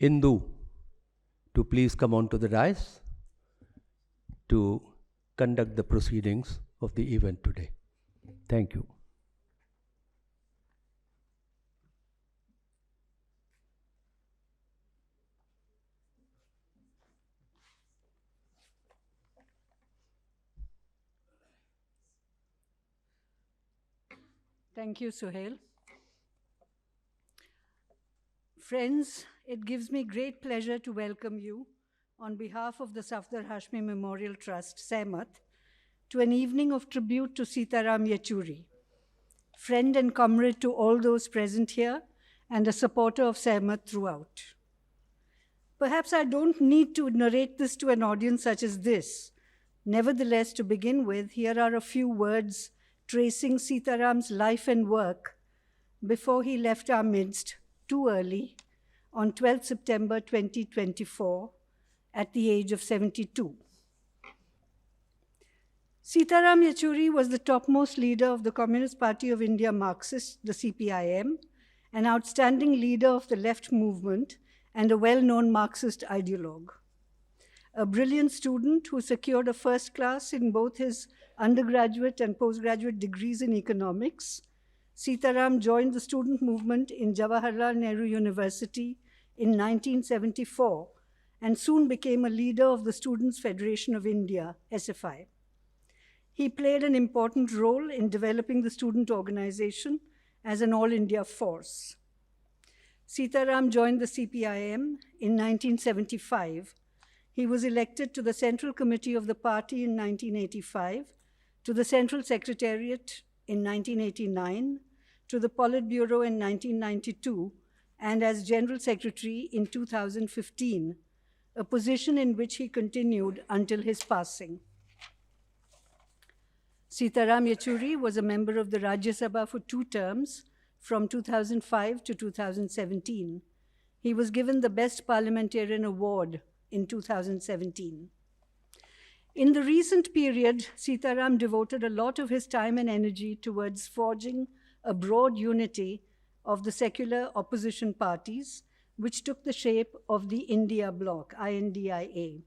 Indu to please come onto the dais to conduct the proceedings of the event today. Thank you. Thank you, Suhail. Friends, it gives me great pleasure to welcome you on behalf of the Safdar Hashmi Memorial Trust, SEMAT, to an evening of tribute to Sitaram Yechury, friend and comrade to all those present here and a supporter of SEMAT throughout. Perhaps I don't need to narrate this to an audience such as this. Nevertheless, to begin with, here are a few words tracing Sitaram's life and work before he left our midst too early on 12 September 2024 at the age of 72. Sitaram Yechury was the topmost leader of the Communist Party of India Marxist, the CPIM, an outstanding leader of the left movement and a well-known Marxist ideologue. A brilliant student who secured a first class in both his undergraduate and postgraduate degrees in economics, Sitaram joined the student movement in Jawaharlal Nehru University in 1974 and soon became a leader of the Students' Federation of India, SFI. He played an important role in developing the student organization as an all-India force. Sitaram joined the CPIM in 1975. He was elected to the Central Committee of the party in 1985, to the Central Secretariat in 1989, to the Politburo in 1992, and as General Secretary in 2015, a position in which he continued until his passing. Sitaram Yechury was a member of the Rajya Sabha for 2 terms, from 2005 to 2017. He was given the Best Parliamentarian Award in 2017. In the recent period, Sitaram devoted a lot of his time and energy towards forging a broad unity of the secular opposition parties, which took the shape of the India Bloc, INDIA.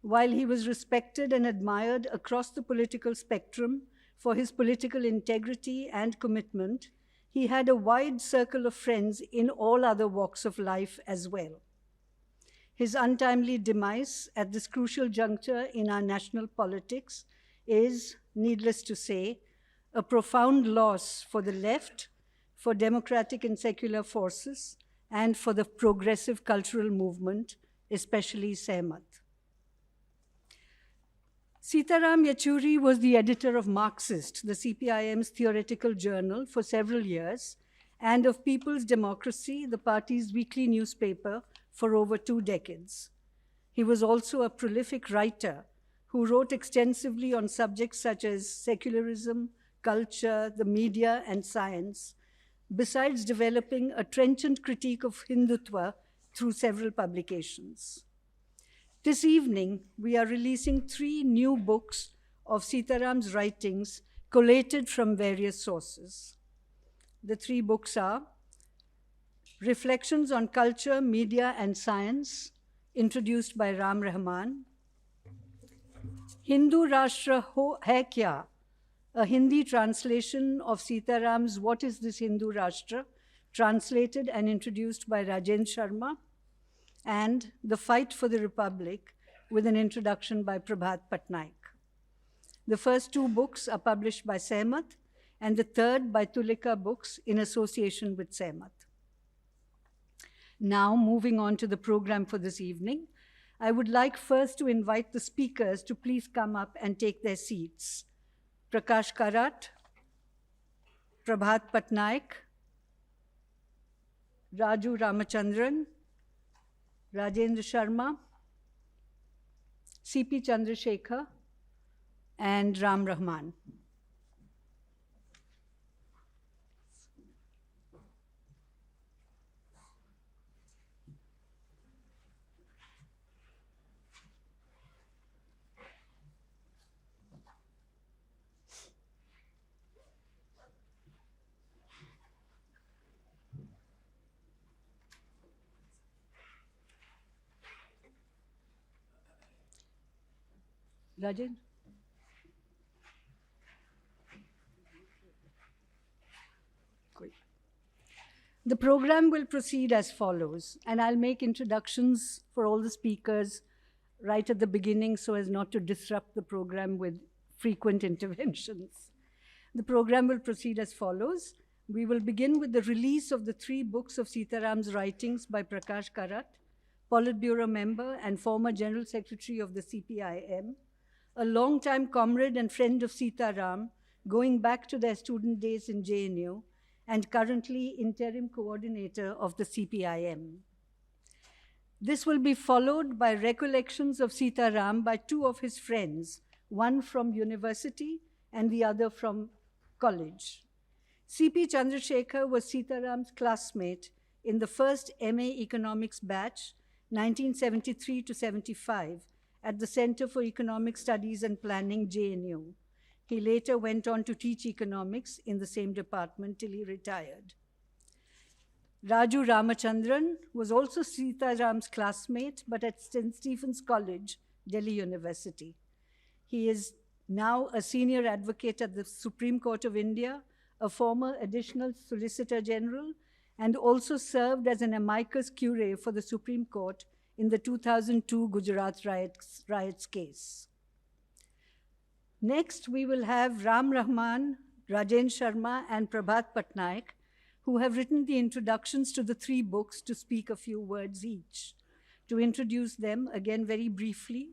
While he was respected and admired across the political spectrum for his political integrity and commitment, he had a wide circle of friends in all other walks of life as well. His untimely demise at this crucial juncture in our national politics is, needless to say, a profound loss for the left, for democratic and secular forces, and for the progressive cultural movement, especially SEMAT. Sitaram Yechury was the editor of Marxist, the CPIM's theoretical journal, for several years, and of People's Democracy, the party's weekly newspaper, for over 2 decades. He was also a prolific writer who wrote extensively on subjects such as secularism, culture, the media, and science, besides developing a trenchant critique of Hindutva through several publications. This evening, we are releasing 3 new books of Sitaram's writings collated from various sources. The 3 books are Reflections on Culture, Media, and Science, introduced by Ram Rahman. Hindu Rashtra Hai Kya? A Hindi translation of Sitaram's What is this Hindu Rashtra? Translated and introduced by Rajendra Sharma. And The Fight for the Republic, with an introduction by Prabhat Patnaik. The first 2 books are published by SEMAT, and the third by Tulika Books in association with SEMAT. Now, moving on to the program for this evening, I would like first to invite the speakers to please come up and take their seats. Prakash Karat, Prabhat Patnaik, Raju Ramachandran, Rajendra Sharma, C.P. Chandrasekhar, and Ram Rahman. Rajan? Great. The program will proceed as follows, and I'll make introductions for all the speakers right at the beginning so as not to disrupt the program with frequent interventions. The program will proceed as follows. We will begin with the release of the 3 books of Sitaram's writings by Prakash Karat, Politburo member and former General Secretary of the CPIM, a longtime comrade and friend of Sitaram, going back to their student days in JNU, and currently interim coordinator of the CPIM. This will be followed by recollections of Sitaram by 2 of his friends, one from university and the other from college. C.P. Chandrasekhar was Sitaram's classmate in the first MA Economics batch, 1973 to 75, at the Center for Economic Studies and Planning, JNU. He later went on to teach economics in the same department till he retired. Raju Ramachandran was also Sitaram's classmate, but at St. Stephen's College, Delhi University. He is now a senior advocate at the Supreme Court of India, a former additional Solicitor General, and also served as an amicus curiae for the Supreme Court in the 2002 Gujarat riots case. Next, we will have Ram Rahman, Rajen Sharma, and Prabhat Patnaik, who have written the introductions to the 3 books, to speak a few words each. To introduce them, again very briefly,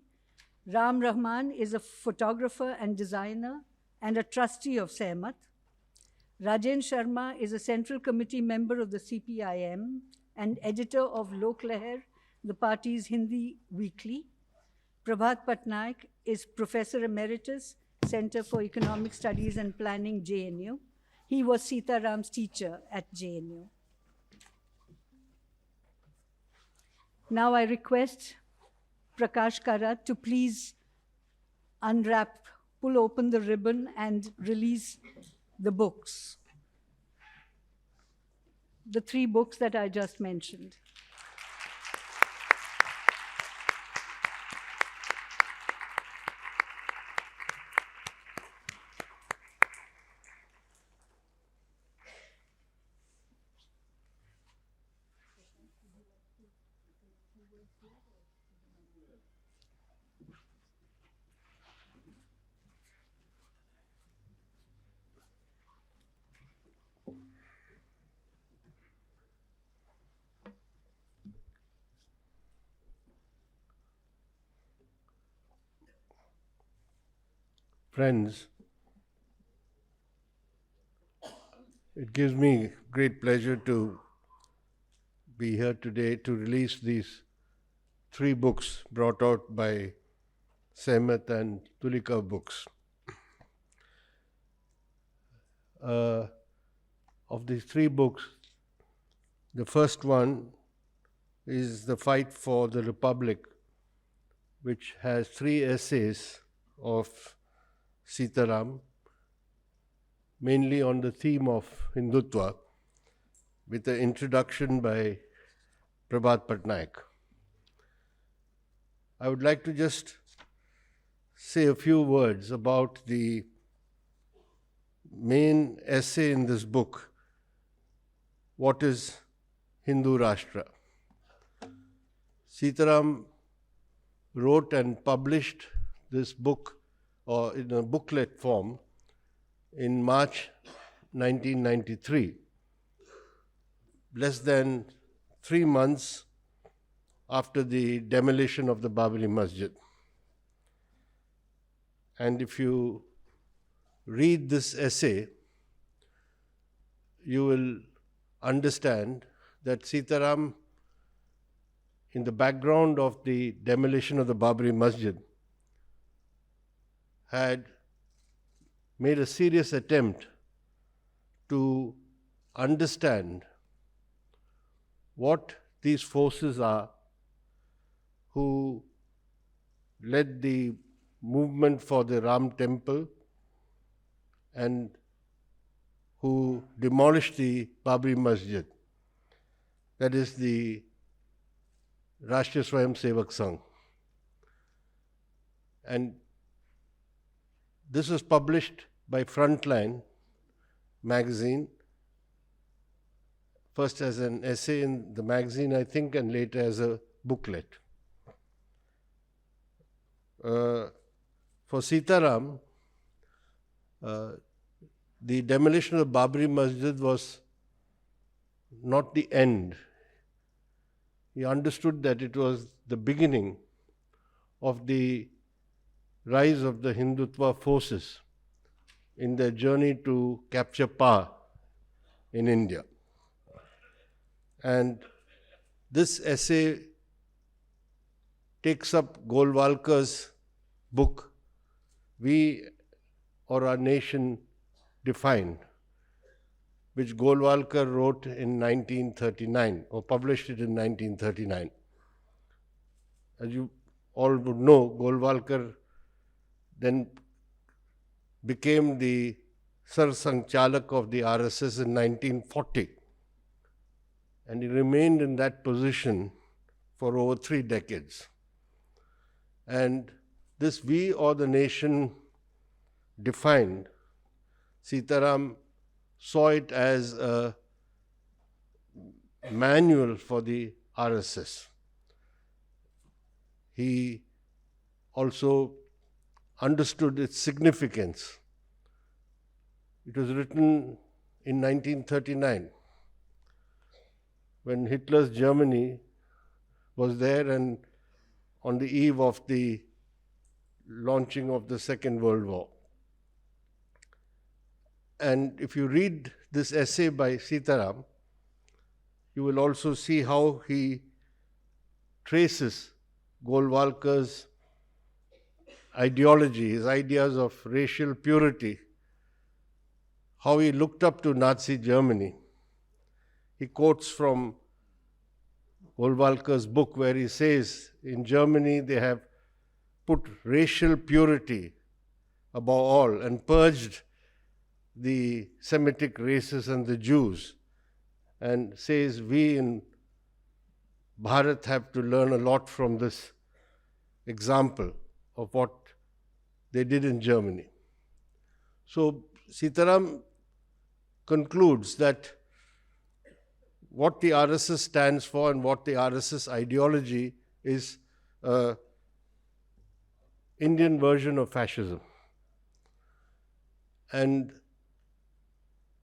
Ram Rahman is a photographer and designer and a trustee of Sehmat. Rajen Sharma is a Central Committee member of the CPIM and editor of Lok Leher, the party's Hindi weekly. Prabhat Patnaik is Professor Emeritus, Center for Economic Studies and Planning, JNU. He was Sitaram's teacher at JNU. Now I request Prakash Karat to please unwrap, pull open the ribbon and release the books. The 3 books that I just mentioned. Friends, it gives me great pleasure to be here today to release these 3 books brought out by Sehmat and Tulika Books. Of these 3 books, the first one is The Fight for the Republic, which has 3 essays of Sitaram, mainly on the theme of Hindutva, with an introduction by Prabhat Patnaik. I would like to just say a few words about the main essay in this book, What is Hindu Rashtra? Sitaram wrote and published this book or in a booklet form in March 1993, less than 3 months after the demolition of the Babri Masjid. And if you read this essay, you will understand that Sitaram, in the background of the demolition of the Babri Masjid, had made a serious attempt to understand what these forces are who led the movement for the Ram temple and who demolished the Babri Masjid, that is the Rashtriya Swayam Sevak Sangh. And This was published by Frontline magazine, first as an essay in the magazine, I think, and later as a booklet. For Sitaram, the demolition of Babri Masjid was not the end. He understood that it was the beginning of the rise of the Hindutva forces in their journey to capture power in India. And this essay takes up Golwalkar's book, We or Our Nation Defined, which Golwalkar wrote in 1939 or published it in 1939. As you all would know, Golwalkar then became the Sar-Sangchalak of the RSS in 1940, and he remained in that position for over 3 decades. And this We or the Nation Defined, Sitaram saw it as a manual for the RSS. He also understood its significance. It was written in 1939 when Hitler's Germany was there and on the eve of the launching of the Second World War. And if you read this essay by Sitaram, you will also see how he traces Golwalkar's ideology, his ideas of racial purity, how he looked up to Nazi Germany. He quotes from Golwalkar's book where he says, in Germany they have put racial purity above all and purged the Semitic races and the Jews, and says we in Bharat have to learn a lot from this example of what they did in Germany. So Sitaram concludes that what the RSS stands for and what the RSS ideology is an Indian version of fascism. And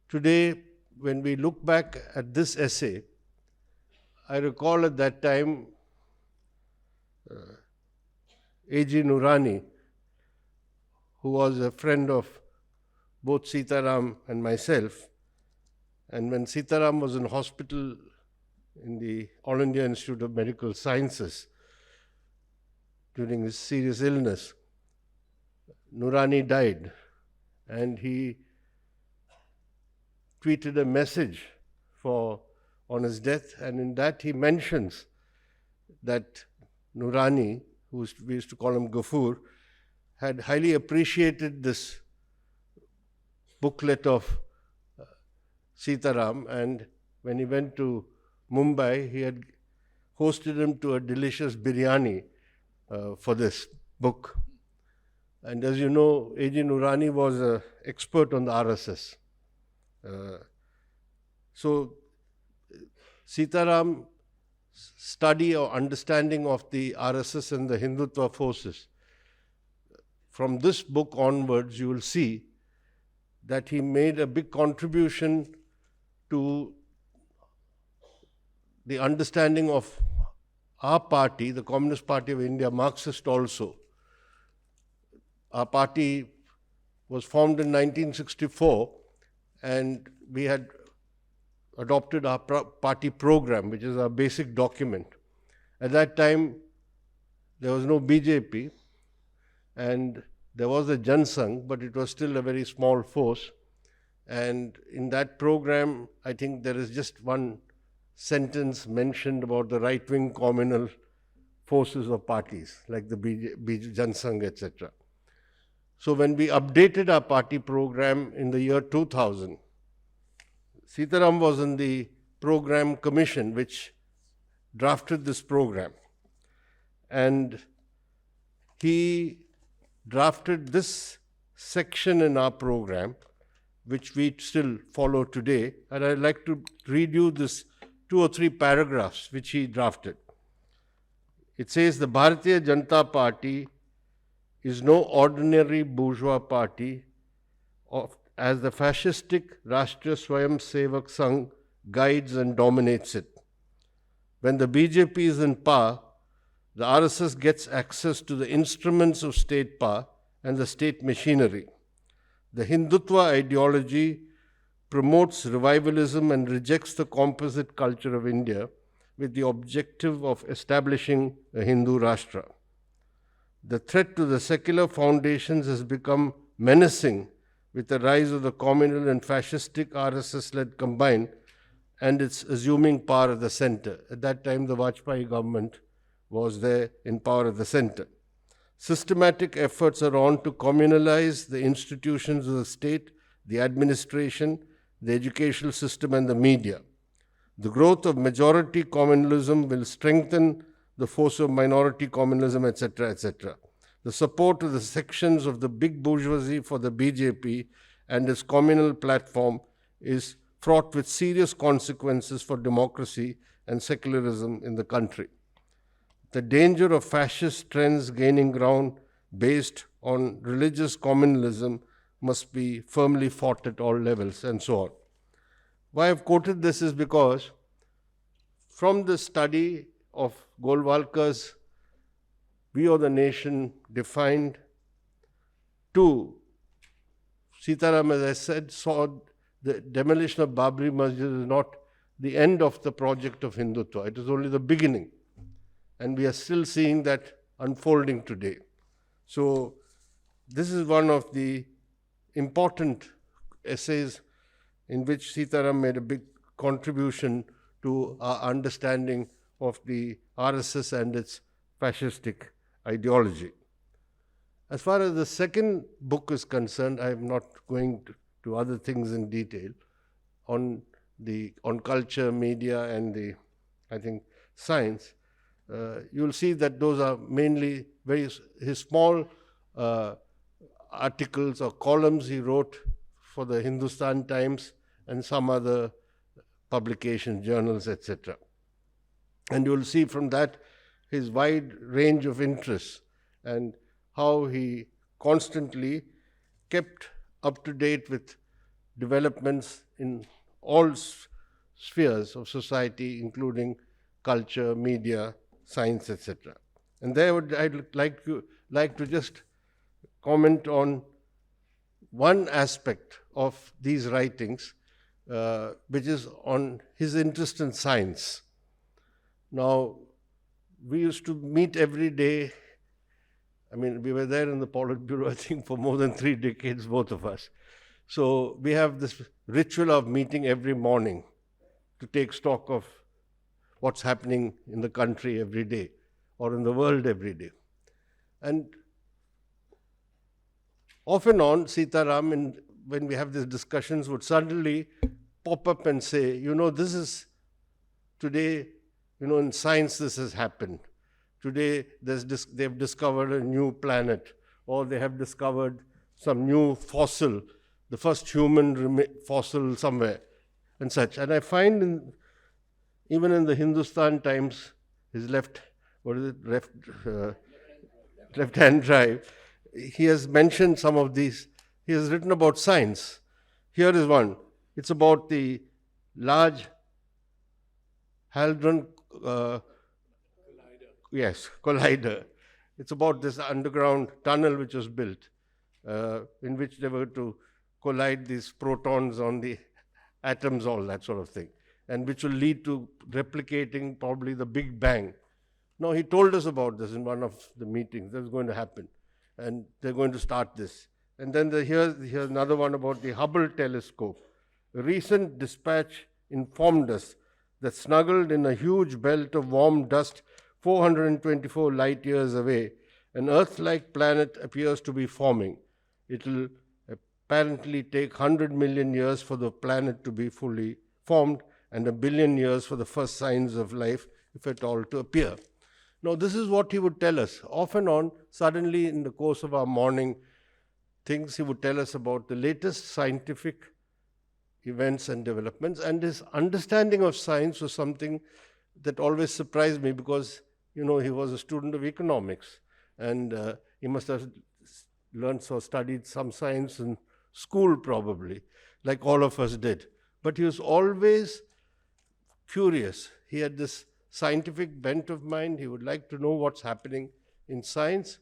today, when we look back at this essay, I recall at that time A.G. Noorani, who was a friend of both Sitaram and myself, and when Sitaram was in hospital in the All India Institute of Medical Sciences during his serious illness, Noorani died, and he tweeted a message on his death, and in that he mentions that Noorani, we used to call him Ghafoor, had highly appreciated this booklet of Sitaram, and when he went to Mumbai, he had hosted him to a delicious biryani for this book. And as you know, A.G. Noorani was an expert on the RSS. So Sitaram's study or understanding of the RSS and the Hindutva forces, from this book onwards, you will see that he made a big contribution to the understanding of our party, the Communist Party of India, Marxist also. Our party was formed in 1964, and we had adopted our party program, which is our basic document. At that time, there was no BJP, and there was a Jansangh, but it was still a very small force. And in that program, I think there is just one sentence mentioned about the right-wing communal forces of parties, like the Jansangh, etc. So when we updated our party program in the year 2000, Sitaram was in the program commission which drafted this program. And he drafted this section in our program, which we still follow today. And I'd like to read you this 2 or 3 paragraphs which he drafted. It says, the Bharatiya Janata Party is no ordinary bourgeois party as the fascistic Rashtriya Swayam Sevak Sangh guides and dominates it. When the BJP is in power, the RSS gets access to the instruments of state power and the state machinery. The Hindutva ideology promotes revivalism and rejects the composite culture of India with the objective of establishing a Hindu Rashtra. The threat to the secular foundations has become menacing with the rise of the communal and fascistic RSS-led combined and its assuming power at the center. At that time, the Vajpayee government was there in power at the center. Systematic efforts are on to communalize the institutions of the state, the administration, the educational system, and the media. The growth of majority communalism will strengthen the force of minority communalism, etc., etc. The support of the sections of the big bourgeoisie for the BJP and its communal platform is fraught with serious consequences for democracy and secularism in the country. The danger of fascist trends gaining ground based on religious communalism must be firmly fought at all levels, and so on. Why I've quoted this is because from the study of Golwalkar's We or the Nation defined to Sitaram, as I said, saw the demolition of Babri Masjid is not the end of the project of Hindutva. It is only the beginning. And we are still seeing that unfolding today. So this is one of the important essays in which Sitaram made a big contribution to our understanding of the RSS and its fascistic ideology. As far as the second book is concerned, I am not going to other things in detail on culture, media, and I think science. You'll see that those are mainly his small articles or columns he wrote for the Hindustan Times and some other publications, journals, etc. And you'll see from that his wide range of interests and how he constantly kept up to date with developments in all spheres of society, including culture, media, science, etc. And there I'd like to just comment on one aspect of these writings, which is on his interest in science. Now, we used to meet every day. I mean, we were there in the Politburo, I think, for more than 3 decades, both of us. So we have this ritual of meeting every morning to take stock of what's happening in the country every day or in the world every day. And off and on, Sitaram, when we have these discussions, would suddenly pop up and say, this is today, in science this has happened. Today they've discovered a new planet, or they have discovered some new fossil, the first human fossil somewhere, and such. And I find even in the Hindustan Times, his left-hand drive, he has mentioned some of these. He has written about science. Here is one. It's about the Large Hadron Collider. It's about this underground tunnel which was built, in which they were to collide these protons on the atoms, all that sort of thing, and which will lead to replicating probably the Big Bang. Now, he told us about this in one of the meetings. That's going to happen, and they're going to start this. And then here's another one about the Hubble telescope. A recent dispatch informed us that snuggled in a huge belt of warm dust 424 light years away, an Earth-like planet appears to be forming. It will apparently take 100 million years for the planet to be fully formed and 1 billion years for the first signs of life, if at all, to appear. Now, this is what he would tell us. Off and on, suddenly in the course of our morning, things he would tell us about the latest scientific events and developments. And his understanding of science was something that always surprised me because, he was a student of economics, and he must have learned or studied some science in school probably, like all of us did. But he was always curious. He had this scientific bent of mind. He would like to know what's happening in science.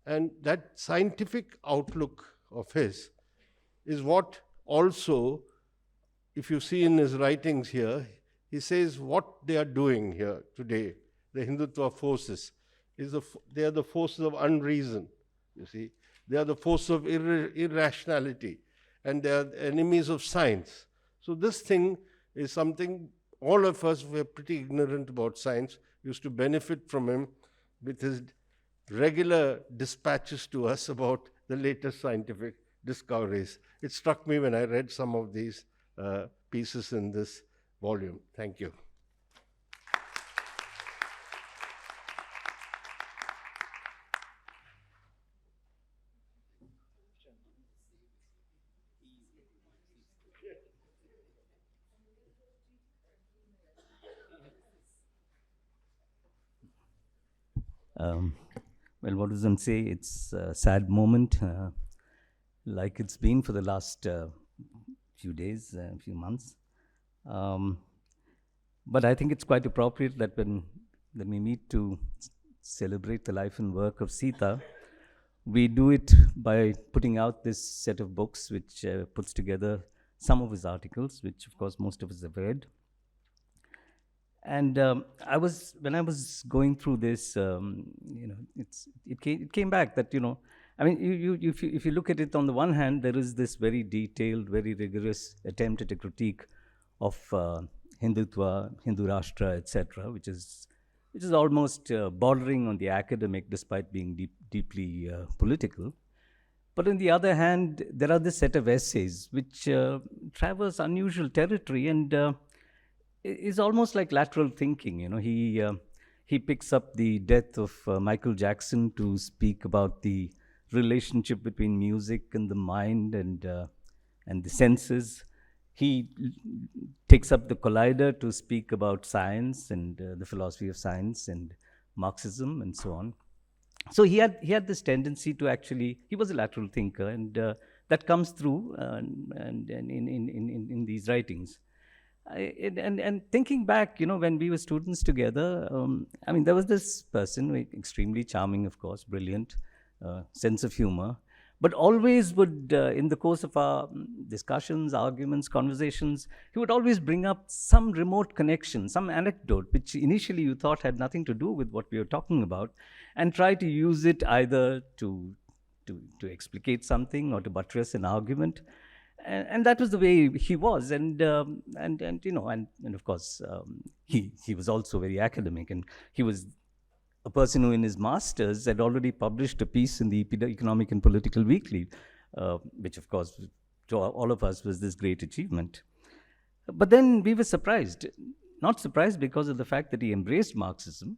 And that scientific outlook of his is what also, if you see in his writings here, he says what they are doing here today, the Hindutva forces, they are the forces of unreason, you see. They are the forces of irrationality, and they are enemies of science. So this thing is something all of us who are pretty ignorant about science used to benefit from him with his regular dispatches to us about the latest scientific discoveries. It struck me when I read some of these pieces in this volume. Thank you. Well, what does one say? It's a sad moment, like it's been for the last few days, few months. But I think it's quite appropriate that when we meet to celebrate the life and work of Sita, we do it by putting out this set of books which puts together some of his articles, which of course most of us have read. And when I was going through this, it came back that, I mean, if you look at it on the one hand, there is this very detailed, very rigorous attempt at a critique of Hindutva, Hindu Rashtra, etc., which is almost bordering on the academic, despite being deeply political. But on the other hand, there are this set of essays which traverse unusual territory and is almost like lateral thinking. He picks up the death of Michael Jackson to speak about the relationship between music and the mind and the senses. He takes up the Collider to speak about science and the philosophy of science and Marxism and so on. So he had this tendency to actually, he was a lateral thinker, and that comes through and in these writings. And thinking back, when we were students together, I mean, there was this person, extremely charming, of course, brilliant, sense of humor, but always would, in the course of our discussions, arguments, conversations, he would always bring up some remote connection, some anecdote, which initially you thought had nothing to do with what we were talking about, and try to use it either to explicate something or to buttress an argument. And that was the way he was, and of course he was also very academic, and he was a person who in his masters had already published a piece in the Economic and Political Weekly, which of course to all of us was this great achievement. But then we were surprised, not surprised because of the fact that he embraced Marxism,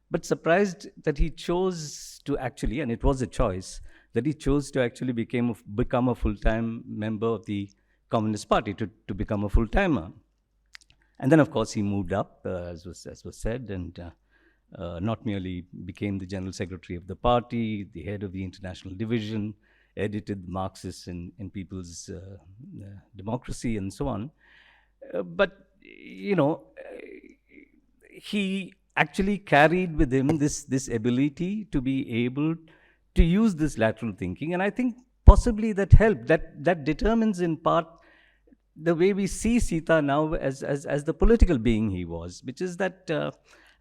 but surprised that he chose to actually, and it was a choice, that he chose to actually become a full-time member of the Communist Party, to become a full-timer. And then, of course, he moved up, as was said, and not merely became the General Secretary of the party, the head of the International Division, edited Marxists in People's Democracy, and so on. But, he actually carried with him this ability to be able to use this lateral thinking, and I think possibly that helped. That determines in part the way we see Sita now as the political being he was, which is that I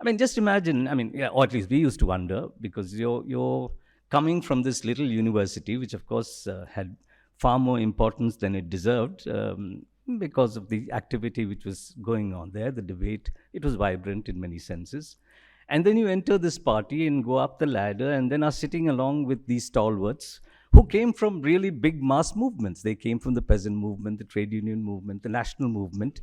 mean, just imagine. I mean, yeah, or at least we used to wonder, because you're coming from this little university, which of course had far more importance than it deserved, because of the activity which was going on there, the debate. It was vibrant in many senses. And then you enter this party and go up the ladder, and then are sitting along with these stalwarts who came from really big mass movements. They came from the peasant movement, the trade union movement, the national movement,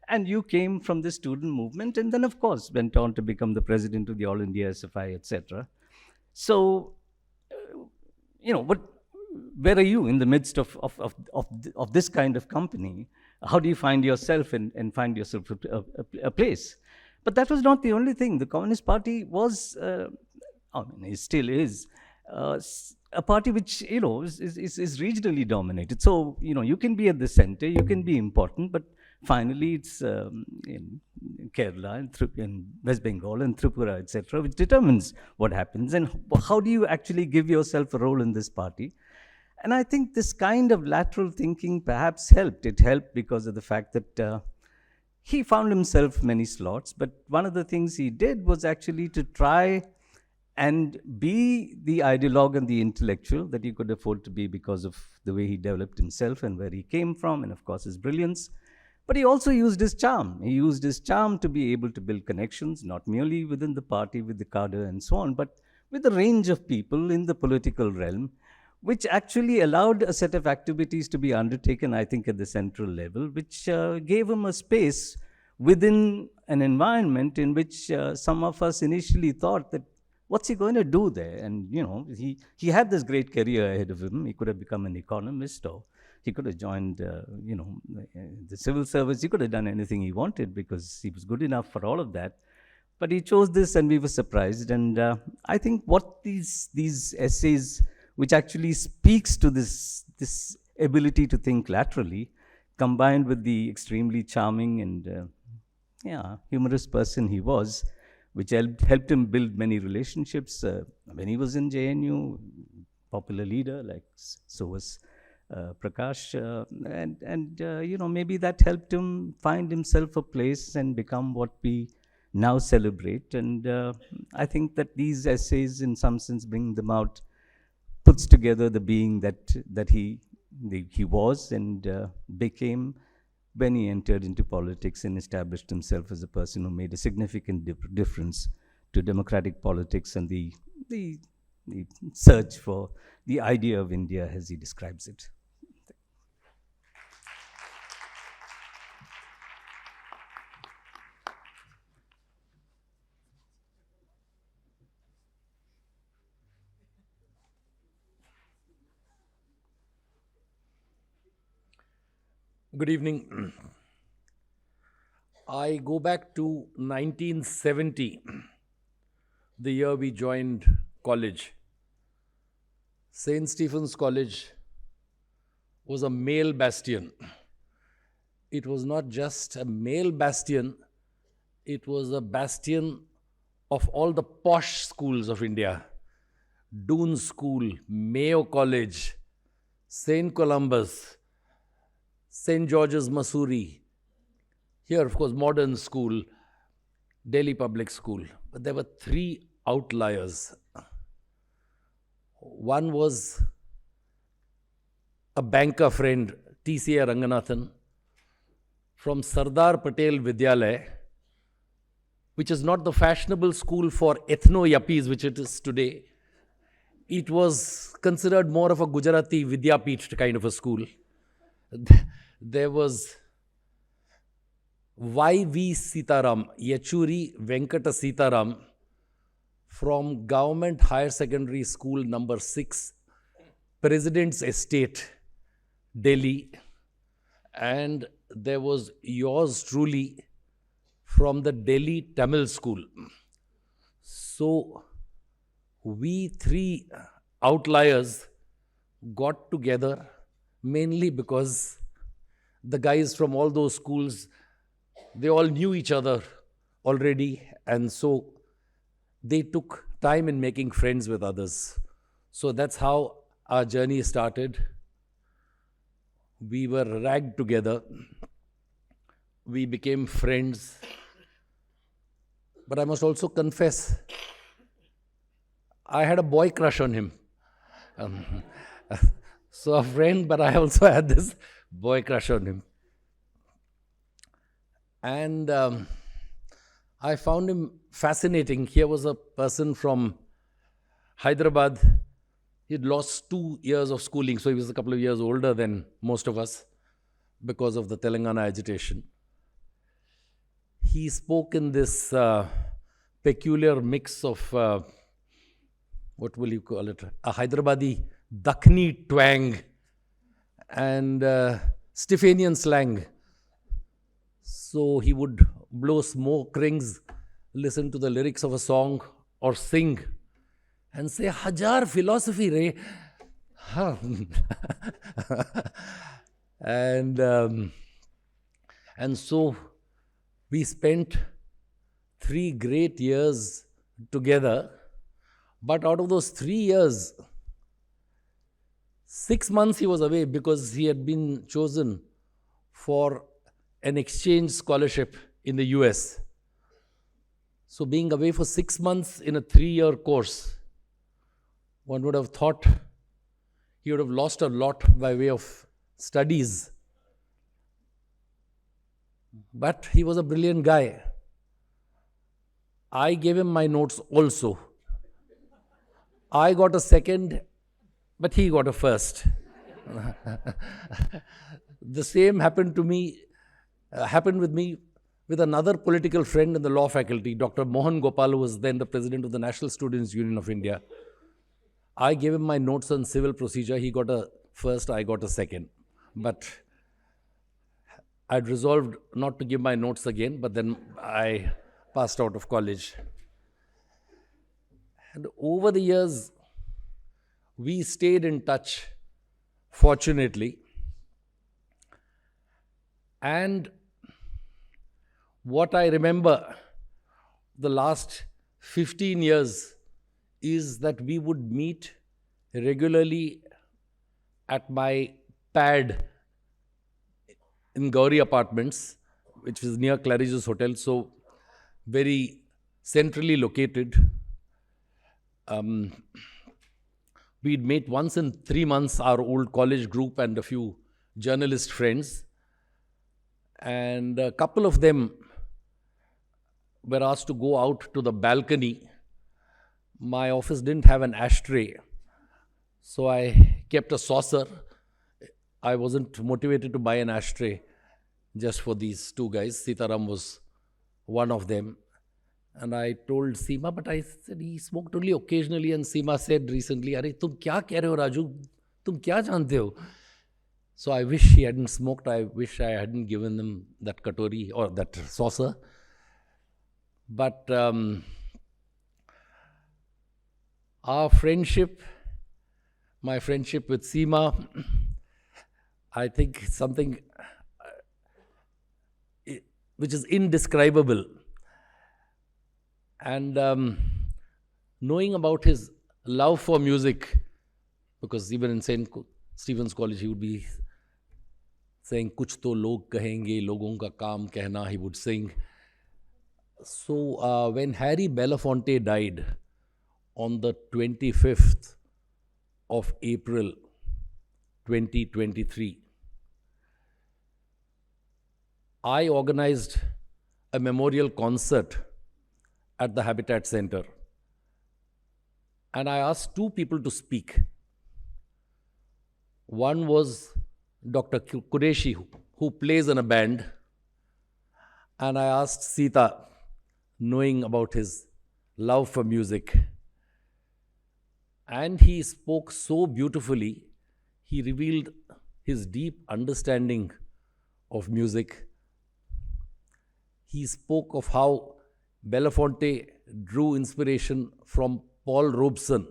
and you came from the student movement, and then of course went on to become the president of the All India SFI, etc. So, but where are you in the midst of this kind of company? How do you find yourself and find yourself a place? But that was not the only thing. The Communist Party was, I mean, it still is, a party which, is regionally dominated. So, you can be at the center, you can be important, but finally it's in Kerala and in West Bengal and Tripura, etc., which determines what happens. And how do you actually give yourself a role in this party? And I think this kind of lateral thinking perhaps helped. It helped because of the fact that he found himself many slots, but one of the things he did was actually to try and be the ideologue and the intellectual that he could afford to be because of the way he developed himself and where he came from, and of course his brilliance. But he also used his charm. He used his charm to be able to build connections, not merely within the party, with the cadre and so on, but with a range of people in the political realm, which actually allowed a set of activities to be undertaken, I think, at the central level, which gave him a space within an environment in which some of us initially thought that, what's he going to do there? And, he had this great career ahead of him. He could have become an economist, or he could have joined, the civil service. He could have done anything he wanted because he was good enough for all of that. But he chose this, and we were surprised. And I think what these essays, which actually speaks to this ability to think laterally, combined with the extremely charming and humorous person he was, which helped him build many relationships. When he was in JNU, popular leader, like so was Prakash, and maybe that helped him find himself a place and become what we now celebrate. And I think that these essays, in some sense, bring them out, puts together the being that he was and became when he entered into politics and established himself as a person who made a significant difference to democratic politics and the search for the idea of India as he describes it. Good evening. I go back to 1970, the year we joined college. St. Stephen's College was a male bastion. It was not just a male bastion, it was a bastion of all the posh schools of India. Doon School, Mayo College, St. Columbus, St. George's, Missouri. Here, of course, modern school, Delhi Public School. But there were three outliers. One was a banker friend, T.C.A. Ranganathan, from Sardar Patel Vidyalaya, which is not the fashionable school for ethno-yuppies, which it is today. It was considered more of a Gujarati Vidyapith kind of a school. There was Y.V. Sitaram Yechury Venkata Sitaram from Government Higher Secondary School number 6, President's Estate, Delhi. And there was yours truly from the Delhi Tamil School. So we three outliers got together mainly because the guys from all those schools, they all knew each other already, and so they took time in making friends with others. So that's how our journey started. We were ragged together. We became friends. But I must also confess, I had a boy crush on him. So a friend, but I also had this boy crush on him. And I found him fascinating. Here was a person from Hyderabad. He'd lost 2 years of schooling, so he was a couple of years older than most of us because of the Telangana agitation. He spoke in this peculiar mix of, what will you call it, a Hyderabadi Dakhni twang and Stephanian slang. So he would blow smoke rings, listen to the lyrics of a song or sing and say, Hajar philosophy re. Huh. And so we spent 3 great years together. But out of those 3 years, 6 months he was away because he had been chosen for an exchange scholarship in the US. So being away for 6 months in a 3-year course, one would have thought he would have lost a lot by way of studies. But he was a brilliant guy. I gave him my notes also. I got a second, but he got a first. The same happened with me with another political friend in the law faculty, Dr. Mohan Gopal, who was then the president of the National Students' Union of India. I gave him my notes on civil procedure. He got a first, I got a second. But I'd resolved not to give my notes again, but then I passed out of college. And over the years, we stayed in touch, fortunately. And what I remember the last 15 years is that we would meet regularly at my pad in Gauri Apartments, which was near Claridge's Hotel, so very centrally located. We'd meet once in 3 months, our old college group and a few journalist friends. And a couple of them were asked to go out to the balcony. My office didn't have an ashtray, so I kept a saucer. I wasn't motivated to buy an ashtray just for these 2 guys. Sitaram was one of them. And I told Seema, but I said he smoked only occasionally. And Seema said recently, Are, tum kya keh rahe ho, Raju? Tum kya jante ho? So I wish he hadn't smoked. I wish I hadn't given them that katori or that saucer. But our friendship, my friendship with Seema, I think something which is indescribable. And knowing about his love for music, because even in St. Stephen's College, he would be saying, Kuch to log kahenge, logon ka kaam kehna, he would sing. So when Harry Belafonte died on the 25th of April 2023, I organized a memorial concert at the Habitat Center. And I asked 2 people to speak. One was Dr. Qureshi, who plays in a band. And I asked Sita, knowing about his love for music. And he spoke so beautifully. He revealed his deep understanding of music. He spoke of how Belafonte drew inspiration from Paul Robeson,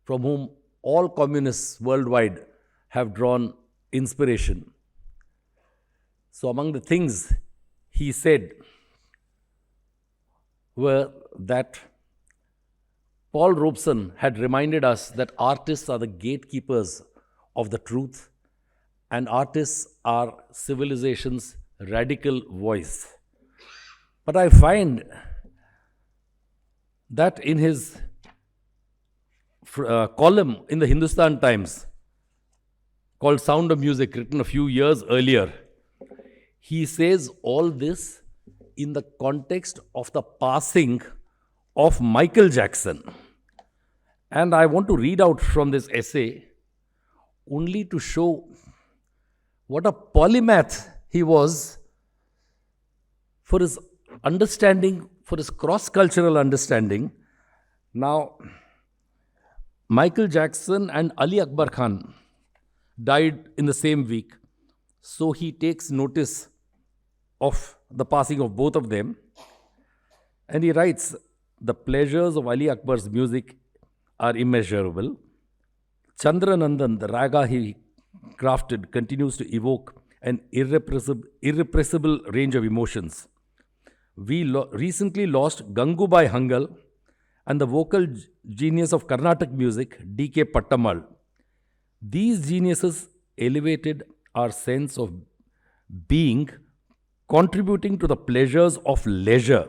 from whom all communists worldwide have drawn inspiration. So among the things he said were that Paul Robeson had reminded us that artists are the gatekeepers of the truth and artists are civilization's radical voice. But I find that in his column in the Hindustan Times called Sound of Music, written a few years earlier, he says all this in the context of the passing of Michael Jackson. And I want to read out from this essay only to show what a polymath he was for his understanding, for his cross-cultural understanding. Now, Michael Jackson and Ali Akbar Khan died in the same week. So he takes notice of the passing of both of them. And he writes, the pleasures of Ali Akbar's music are immeasurable. Chandranandan, the raga he crafted, continues to evoke an irrepressible range of emotions. We recently lost Gangubai Hangal and the vocal genius of Carnatic music, D.K. Pattamal. These geniuses elevated our sense of being, contributing to the pleasures of leisure.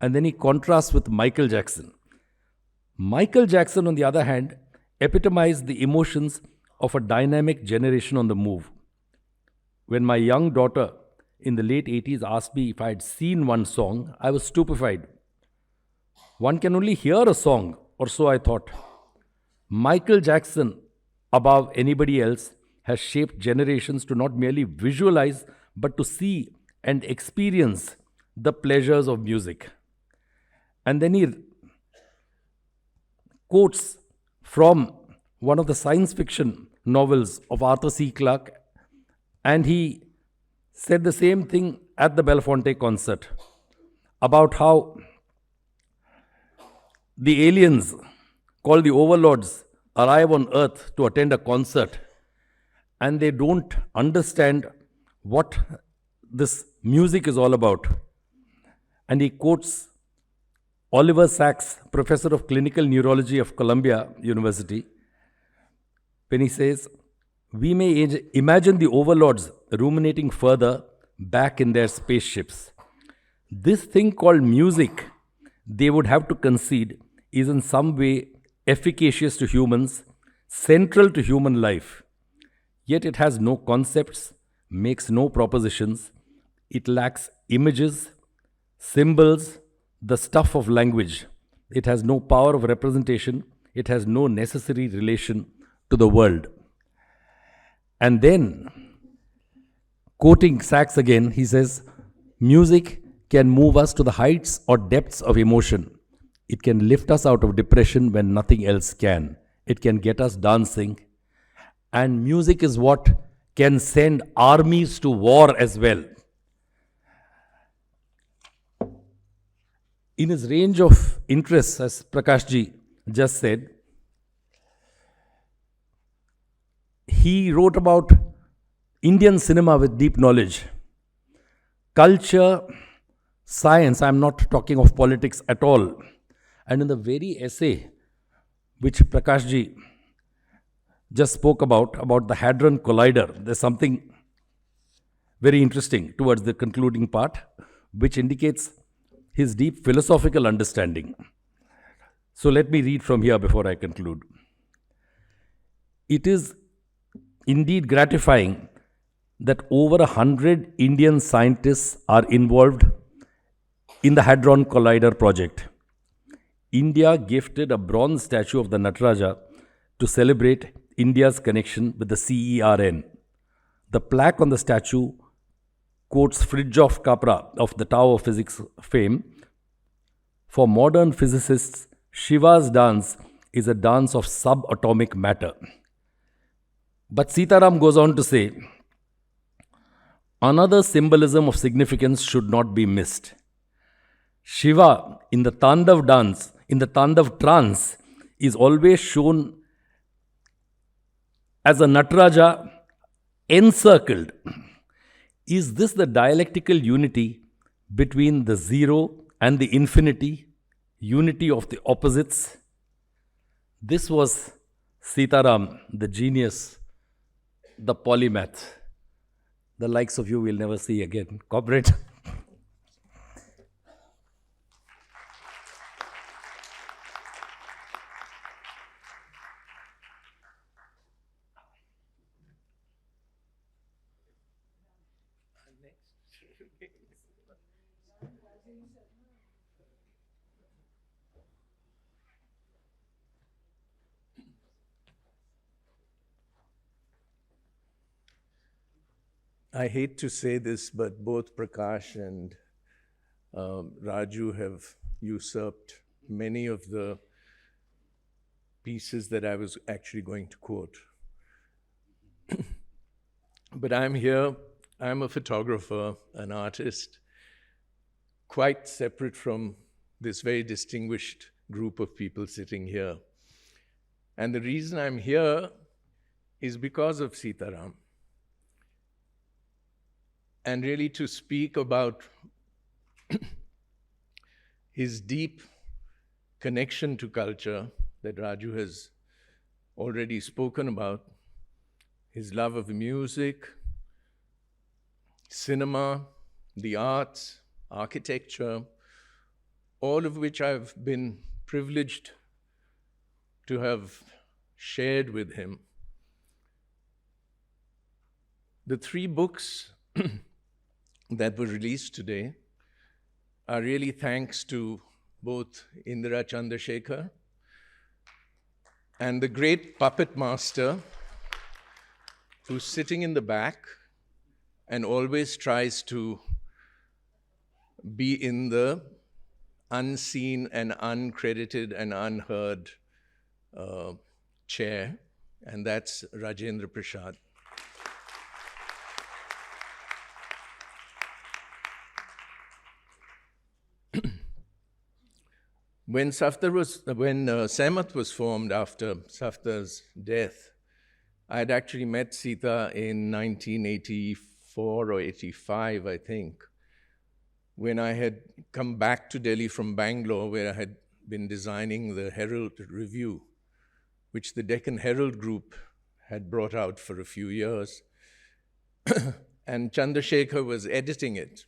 And then he contrasts with Michael Jackson. Michael Jackson, on the other hand, epitomized the emotions of a dynamic generation on the move. When my young daughter in the late 80s asked me if I had seen one song, I was stupefied. One can only hear a song, or so I thought. Michael Jackson, above anybody else, has shaped generations to not merely visualize, but to see and experience the pleasures of music. And then he quotes from one of the science fiction novels of Arthur C. Clarke, and he said the same thing at the Belafonte concert about how the aliens called the overlords arrive on Earth to attend a concert, and they don't understand what this music is all about. And he quotes Oliver Sacks, professor of clinical neurology of Columbia University, when he says, we may imagine the overlords ruminating further back in their spaceships. This thing called music, they would have to concede, is in some way efficacious to humans, central to human life. Yet it has no concepts, makes no propositions. It lacks images, symbols, the stuff of language. It has no power of representation. It has no necessary relation to the world. And then, quoting Sacks again, he says, music can move us to the heights or depths of emotion. It can lift us out of depression when nothing else can. It can get us dancing. And music is what can send armies to war as well. In his range of interests, as Prakashji just said, he wrote about Indian cinema with deep knowledge, culture, science. I'm not talking of politics at all. And in the very essay which Prakashji just spoke about the Hadron Collider, there's something very interesting towards the concluding part, which indicates his deep philosophical understanding. So let me read from here before I conclude. It is indeed gratifying that over 100 Indian scientists are involved in the Hadron Collider project. India gifted a bronze statue of the Nataraja to celebrate India's connection with the CERN. The plaque on the statue quotes Fridtjof Capra of the Tao of Physics fame. For modern physicists, Shiva's dance is a dance of subatomic matter. But Sitaram goes on to say, another symbolism of significance should not be missed. Shiva in the Tandav dance, in the Tandav trance, is always shown as a Nataraja encircled. Is this the dialectical unity between the zero and the infinity, unity of the opposites? This was Sitaram, the genius, the polymath. The likes of you we'll never see again. Corporate. I hate to say this, but both Prakash and Raju have usurped many of the pieces that I was actually going to quote. But I'm here, I'm a photographer, an artist, quite separate from this very distinguished group of people sitting here. And the reason I'm here is because of Sitaram. And really to speak about his deep connection to culture that Raju has already spoken about, his love of music, cinema, the arts, architecture, all of which I've been privileged to have shared with him. The 3 books that were released today are really thanks to both Indira Chandrasekhar and the great puppet master who's sitting in the back and always tries to be in the unseen and uncredited and unheard chair, and that's Rajendra Prasad. When Sehmat was formed after Safdar's death, I had actually met Sita in 1984 or 85, I think, when I had come back to Delhi from Bangalore, where I had been designing the Herald Review, which the Deccan Herald Group had brought out for a few years. And Chandrasekhar was editing it.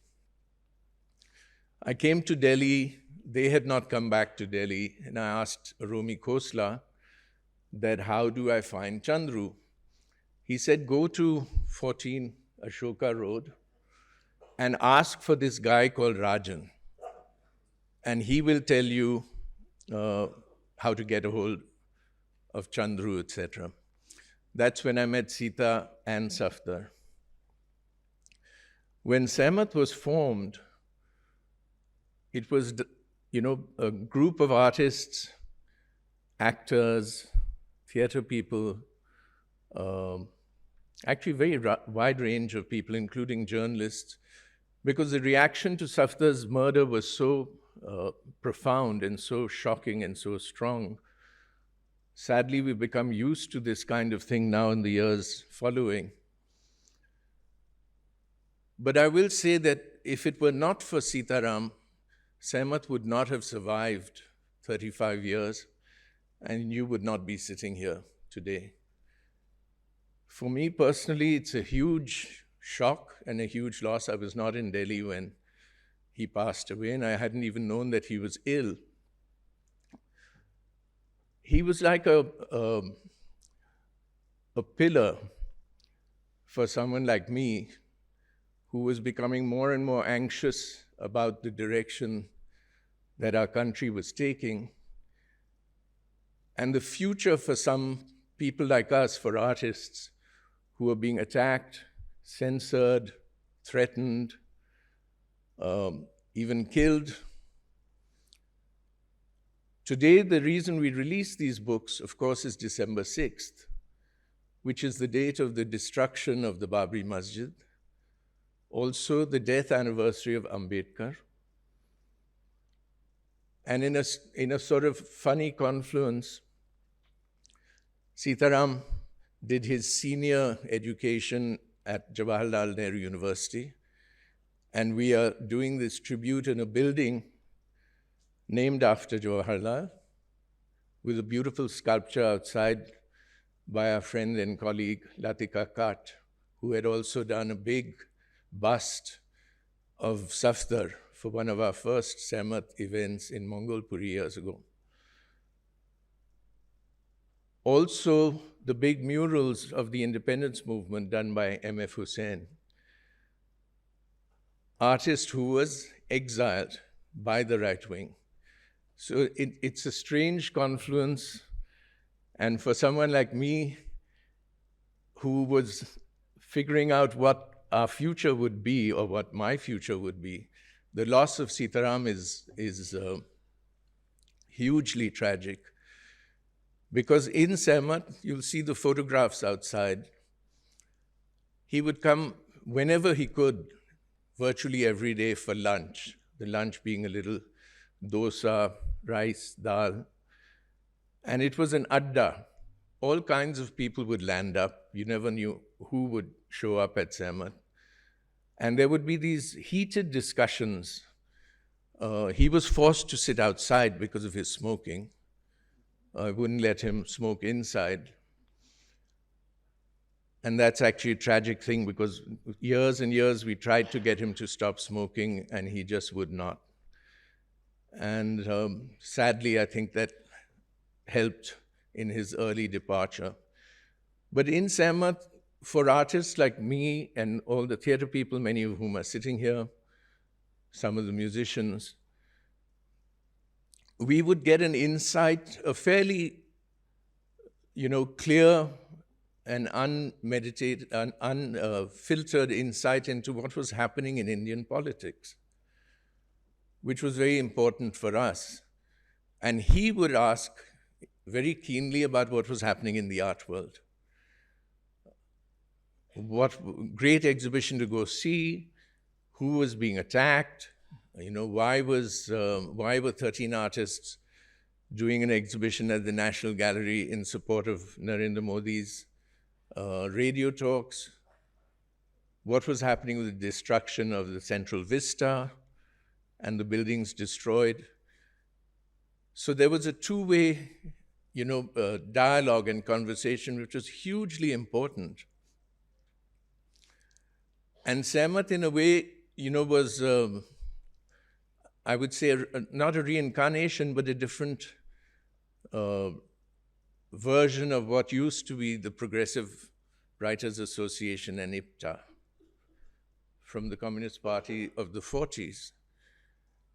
I came to Delhi. They had not come back to Delhi, and I asked Romi Khosla that how do I find Chandru? He said, go to 14 Ashoka Road and ask for this guy called Rajan, and he will tell you how to get a hold of Chandru, etc. That's when I met Sita and Safdar. When Sehmat was formed, it was, a group of artists, actors, theater people, actually very wide range of people, including journalists, because the reaction to Safdar's murder was so profound and so shocking and so strong. Sadly, we've become used to this kind of thing now in the years following. But I will say that if it were not for Sitaram, Sehmat would not have survived 35 years, and you would not be sitting here today. For me personally, it's a huge shock and a huge loss. I was not in Delhi when he passed away, and I hadn't even known that he was ill. He was like a pillar for someone like me who was becoming more and more anxious about the direction that our country was taking. And the future for some people like us, for artists who are being attacked, censored, threatened, even killed. Today, the reason we release these books, of course, is December 6th, which is the date of the destruction of the Babri Masjid, also the death anniversary of Ambedkar. And in a sort of funny confluence, Sitaram did his senior education at Jawaharlal Nehru University, and we are doing this tribute in a building named after Jawaharlal, with a beautiful sculpture outside by our friend and colleague Latika Khat, who had also done a big bust of Safdar for one of our first Sehmat events in Mongolpuri years ago. Also, the big murals of the independence movement done by M.F. Hussain, artist who was exiled by the right wing. So it's a strange confluence, and for someone like me, who was figuring out what our future would be, or what my future would be, the loss of Sitaram is hugely tragic, Because in Sehmat, you'll see the photographs outside. He would come whenever he could, virtually every day for lunch. The lunch being a little dosa, rice, dal. And it was an adda. All kinds of people would land up. You never knew who would show up at Sehmat. And there would be these heated discussions. He was forced to sit outside because of his smoking. I wouldn't let him smoke inside. And that's actually a tragic thing, because years and years we tried to get him to stop smoking and he just would not. And sadly, I think that helped in his early departure. But in Sehmat, for artists like me and all the theater people, many of whom are sitting here, some of the musicians, we would get an insight, a fairly, clear and unmeditated, unfiltered insight into what was happening in Indian politics, which was very important for us. And he would ask very keenly about what was happening in the art world. What great exhibition to go see, who was being attacked, why were 13 artists doing an exhibition at the National Gallery in support of Narendra Modi's radio talks? What was happening with the destruction of the Central Vista and the buildings destroyed? So there was a two-way, dialogue and conversation, which was hugely important. And Sehmat, in a way, was, I would say, not a reincarnation, but a different version of what used to be the Progressive Writers Association and IPTA from the Communist Party of the 40s.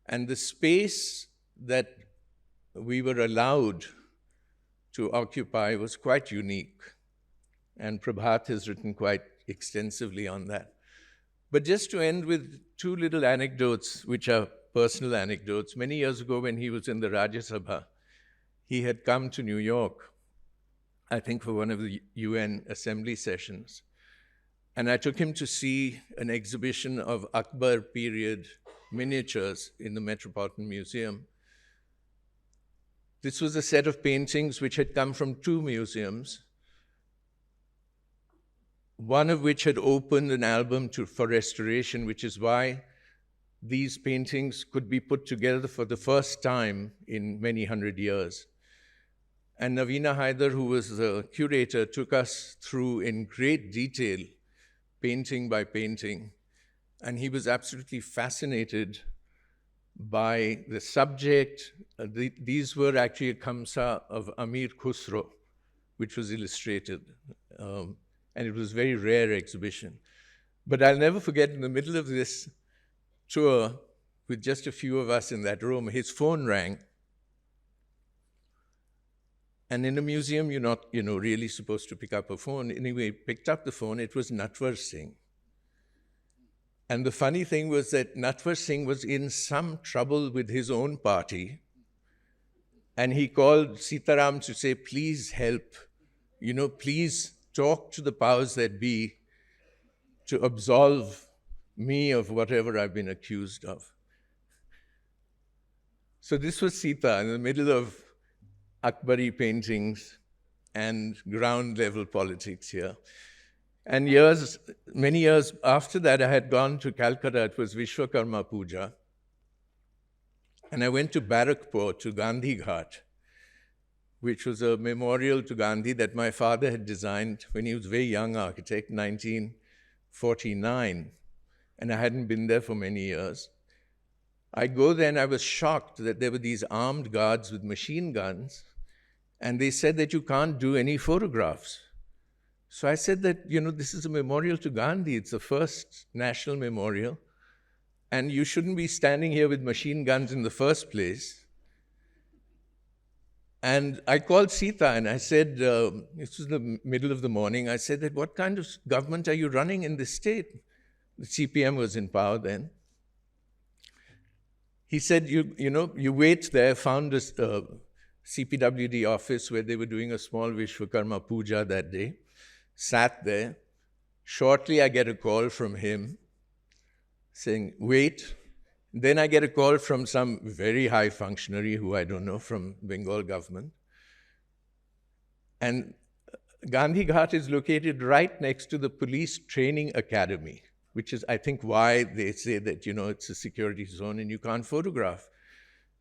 And the space that we were allowed to occupy was quite unique. And Prabhat has written quite extensively on that. But just to end with two little anecdotes, which are personal anecdotes. Many years ago, when he was in the Rajya Sabha, he had come to New York, I think for one of the UN assembly sessions. And I took him to see an exhibition of Akbar period miniatures in the Metropolitan Museum. This was a set of paintings which had come from two museums, one of which had opened an album for restoration, which is why these paintings could be put together for the first time in many hundred years. And Navina Haidar, who was the curator, took us through in great detail, painting by painting. And he was absolutely fascinated by the subject. These were actually a Khamsa of Amir Khusro, which was illustrated. And it was a very rare exhibition. But I'll never forget, in the middle of this tour, with just a few of us in that room, his phone rang. And in a museum, you're not, really supposed to pick up a phone. Anyway, he picked up the phone. It was Natwar Singh. And the funny thing was that Natwar Singh was in some trouble with his own party. And he called Sitaram to say, please help. Please talk to the powers that be to absolve me of whatever I've been accused of. So this was Sita in the middle of Akbari paintings and ground-level politics here. And many years after that, I had gone to Calcutta. It was Vishwakarma Puja. And I went to Barakpur, to Gandhi Ghat, which was a memorial to Gandhi that my father had designed when he was a very young architect, 1949. And I hadn't been there for many years. I go there and I was shocked that there were these armed guards with machine guns, and they said that you can't do any photographs. So I said that, this is a memorial to Gandhi. It's the first national memorial, and you shouldn't be standing here with machine guns in the first place. And I called Sita and I said, this was the middle of the morning, I said that, what kind of government are you running in this state? The CPM was in power then. He said, you wait there, found CPWD office where they were doing a small Vishwakarma Puja that day, sat there. Shortly, I get a call from him saying, wait. Then I get a call from some very high functionary who I don't know, from Bengal government. And Gandhi Ghat is located right next to the police training academy, which is, I think, why they say that, it's a security zone and you can't photograph.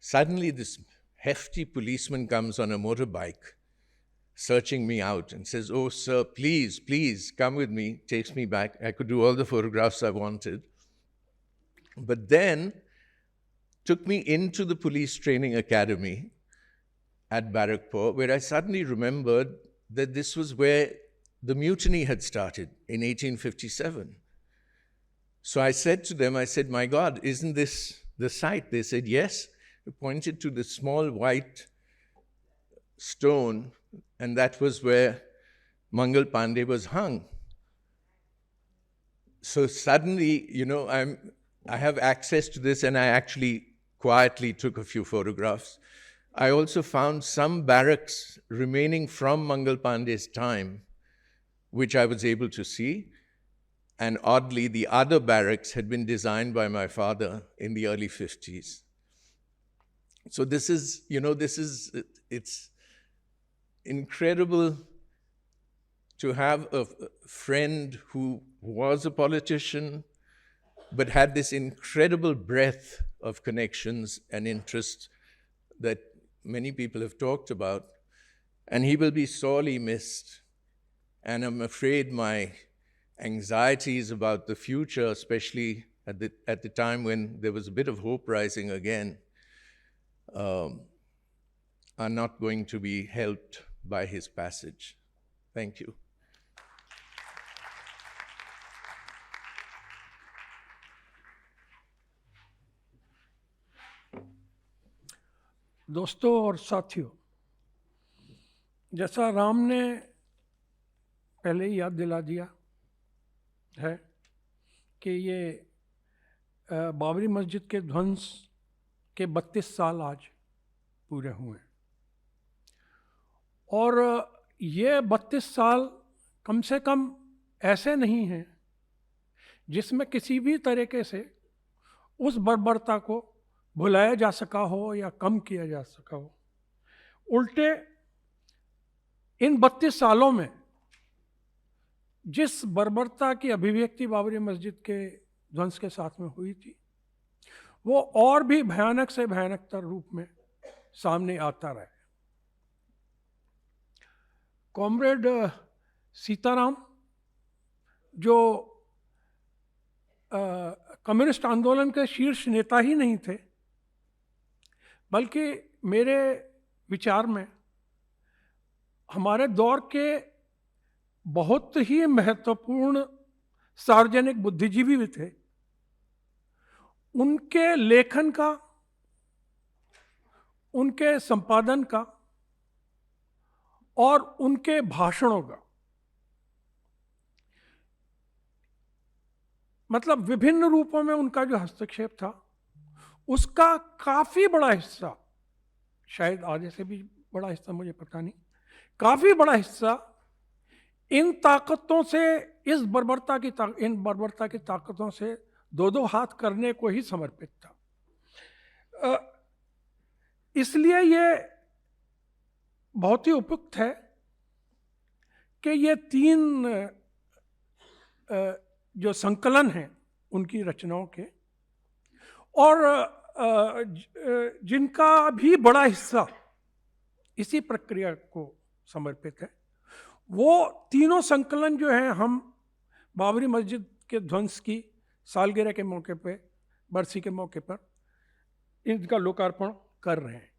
Suddenly, this hefty policeman comes on a motorbike, searching me out and says, oh, sir, please, please, come with me, takes me back. I could do all the photographs I wanted. But then took me into the police training academy at Barrackpore, where I suddenly remembered that this was where the mutiny had started in 1857. So I said to them, my God, isn't this the site? They said, yes. They pointed to the small white stone, and that was where Mangal Pandey was hung. So suddenly, I have access to this, and I actually quietly took a few photographs. I also found some barracks remaining from Mangal Pandey's time, which I was able to see. And oddly, the other barracks had been designed by my father in the early 50s. So it's incredible to have a friend who was a politician, but had this incredible breadth of connections and interests that many people have talked about. And he will be sorely missed. And I'm afraid my anxieties about the future, especially at the time when there was a bit of hope rising again, are not going to be helped by his passage. Thank you. दोस्तों और साथियों, जैसा राम ने पहले ही याद दिला दिया है कि ये बाबरी मस्जिद के ध्वंस के 32 साल आज पूरे हुए और ये 32 साल कम से कम ऐसे नहीं हैं जिसमें किसी भी तरीके से उस बर्बरता को भुलाया जा सका हो या कम किया जा सका हो। उल्टे इन 32 सालों में जिस बर्बरता की अभिव्यक्ति बाबरी मस्जिद के ध्वंस के साथ में हुई थी, वो और भी भयानक से भयानकतर रूप में सामने आता रहा। कॉमरेड सीताराम जो कम्युनिस्ट आंदोलन के शीर्ष नेता ही नहीं थे, बल्कि मेरे विचार में हमारे दौर के बहुत ही महत्वपूर्ण सार्वजनिक बुद्धिजीवी भी थे। उनके लेखन का, उनके संपादन का और उनके भाषणों का, मतलब विभिन्न रूपों में उनका जो हस्तक्षेप था, उसका काफ़ी बड़ा हिस्सा, शायद आधे से भी बड़ा हिस्सा, मुझे पता नहीं, काफ़ी बड़ा हिस्सा इन ताकतों से, इन बर्बरता की ताकतों से दो हाथ करने को ही समर्पित था। इसलिए ये बहुत ही उपयुक्त है कि ये 3 जो संकलन हैं उनकी रचनाओं के, और जिनका भी बड़ा हिस्सा इसी प्रक्रिया को समर्पित है, वो तीनों संकलन जो हैं हम बाबरी मस्जिद के ध्वंस की सालगिरह के मौके पे, बरसी के मौके पर इनका लोकार्पण कर रहे हैं।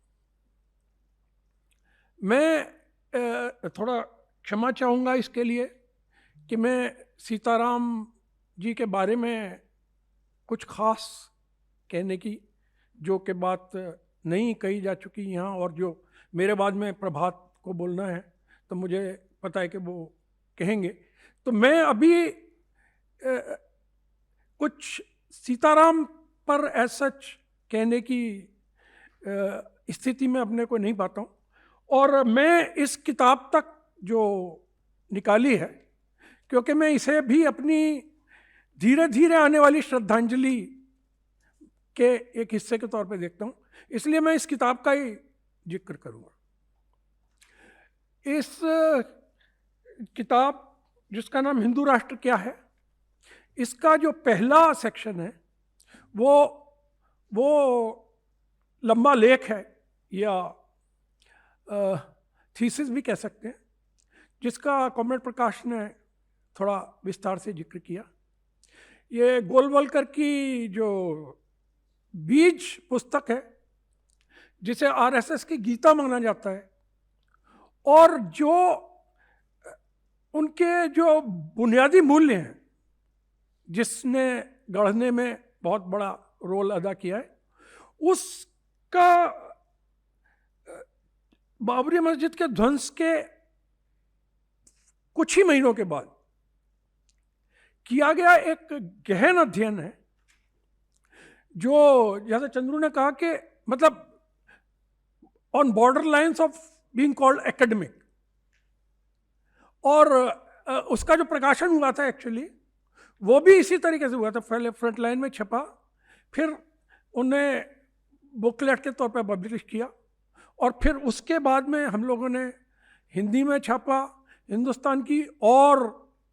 मैं थोड़ा क्षमा चाहूँगा इसके लिए कि मैं सीताराम जी के बारे में कुछ ख़ास कहने की जो कि बात नहीं कही जा चुकी यहाँ, और जो मेरे बाद में प्रभात को बोलना है तो मुझे पता है कि वो कहेंगे। तो मैं अभी कुछ सीताराम पर सच कहने की स्थिति में अपने को नहीं पाता हूँ, और मैं इस किताब तक जो निकाली है, क्योंकि मैं इसे भी अपनी धीरे धीरे आने वाली श्रद्धांजलि के एक हिस्से के तौर पे देखता हूँ, इसलिए मैं इस किताब का ही जिक्र करूँगा। इस किताब जिसका नाम हिंदू राष्ट्र क्या है, इसका जो पहला सेक्शन है वो लंबा लेख है या थीसिस भी कह सकते हैं, जिसका कॉमरेड प्रकाश ने थोड़ा विस्तार से जिक्र किया। ये गोलवलकर की जो बीज पुस्तक है, जिसे आरएसएस की गीता माना जाता है, और जो उनके जो बुनियादी मूल्य हैं जिसने गढ़ने में बहुत बड़ा रोल अदा किया है, उसका बाबरी मस्जिद के ध्वंस के कुछ ही महीनों के बाद किया गया एक गहन अध्ययन है, जो जैसे चंद्रू ने कहा कि मतलब on border lines of being called academic. और उसका जो प्रकाशन हुआ था एक्चुअली वो भी इसी तरीके से हुआ था, पहले फ्रंट लाइन में छपा, फिर उन्हें बुकलेट के तौर पर पब्लिश किया, और फिर उसके बाद में हम लोगों ने हिंदी में छापा, हिंदुस्तान की और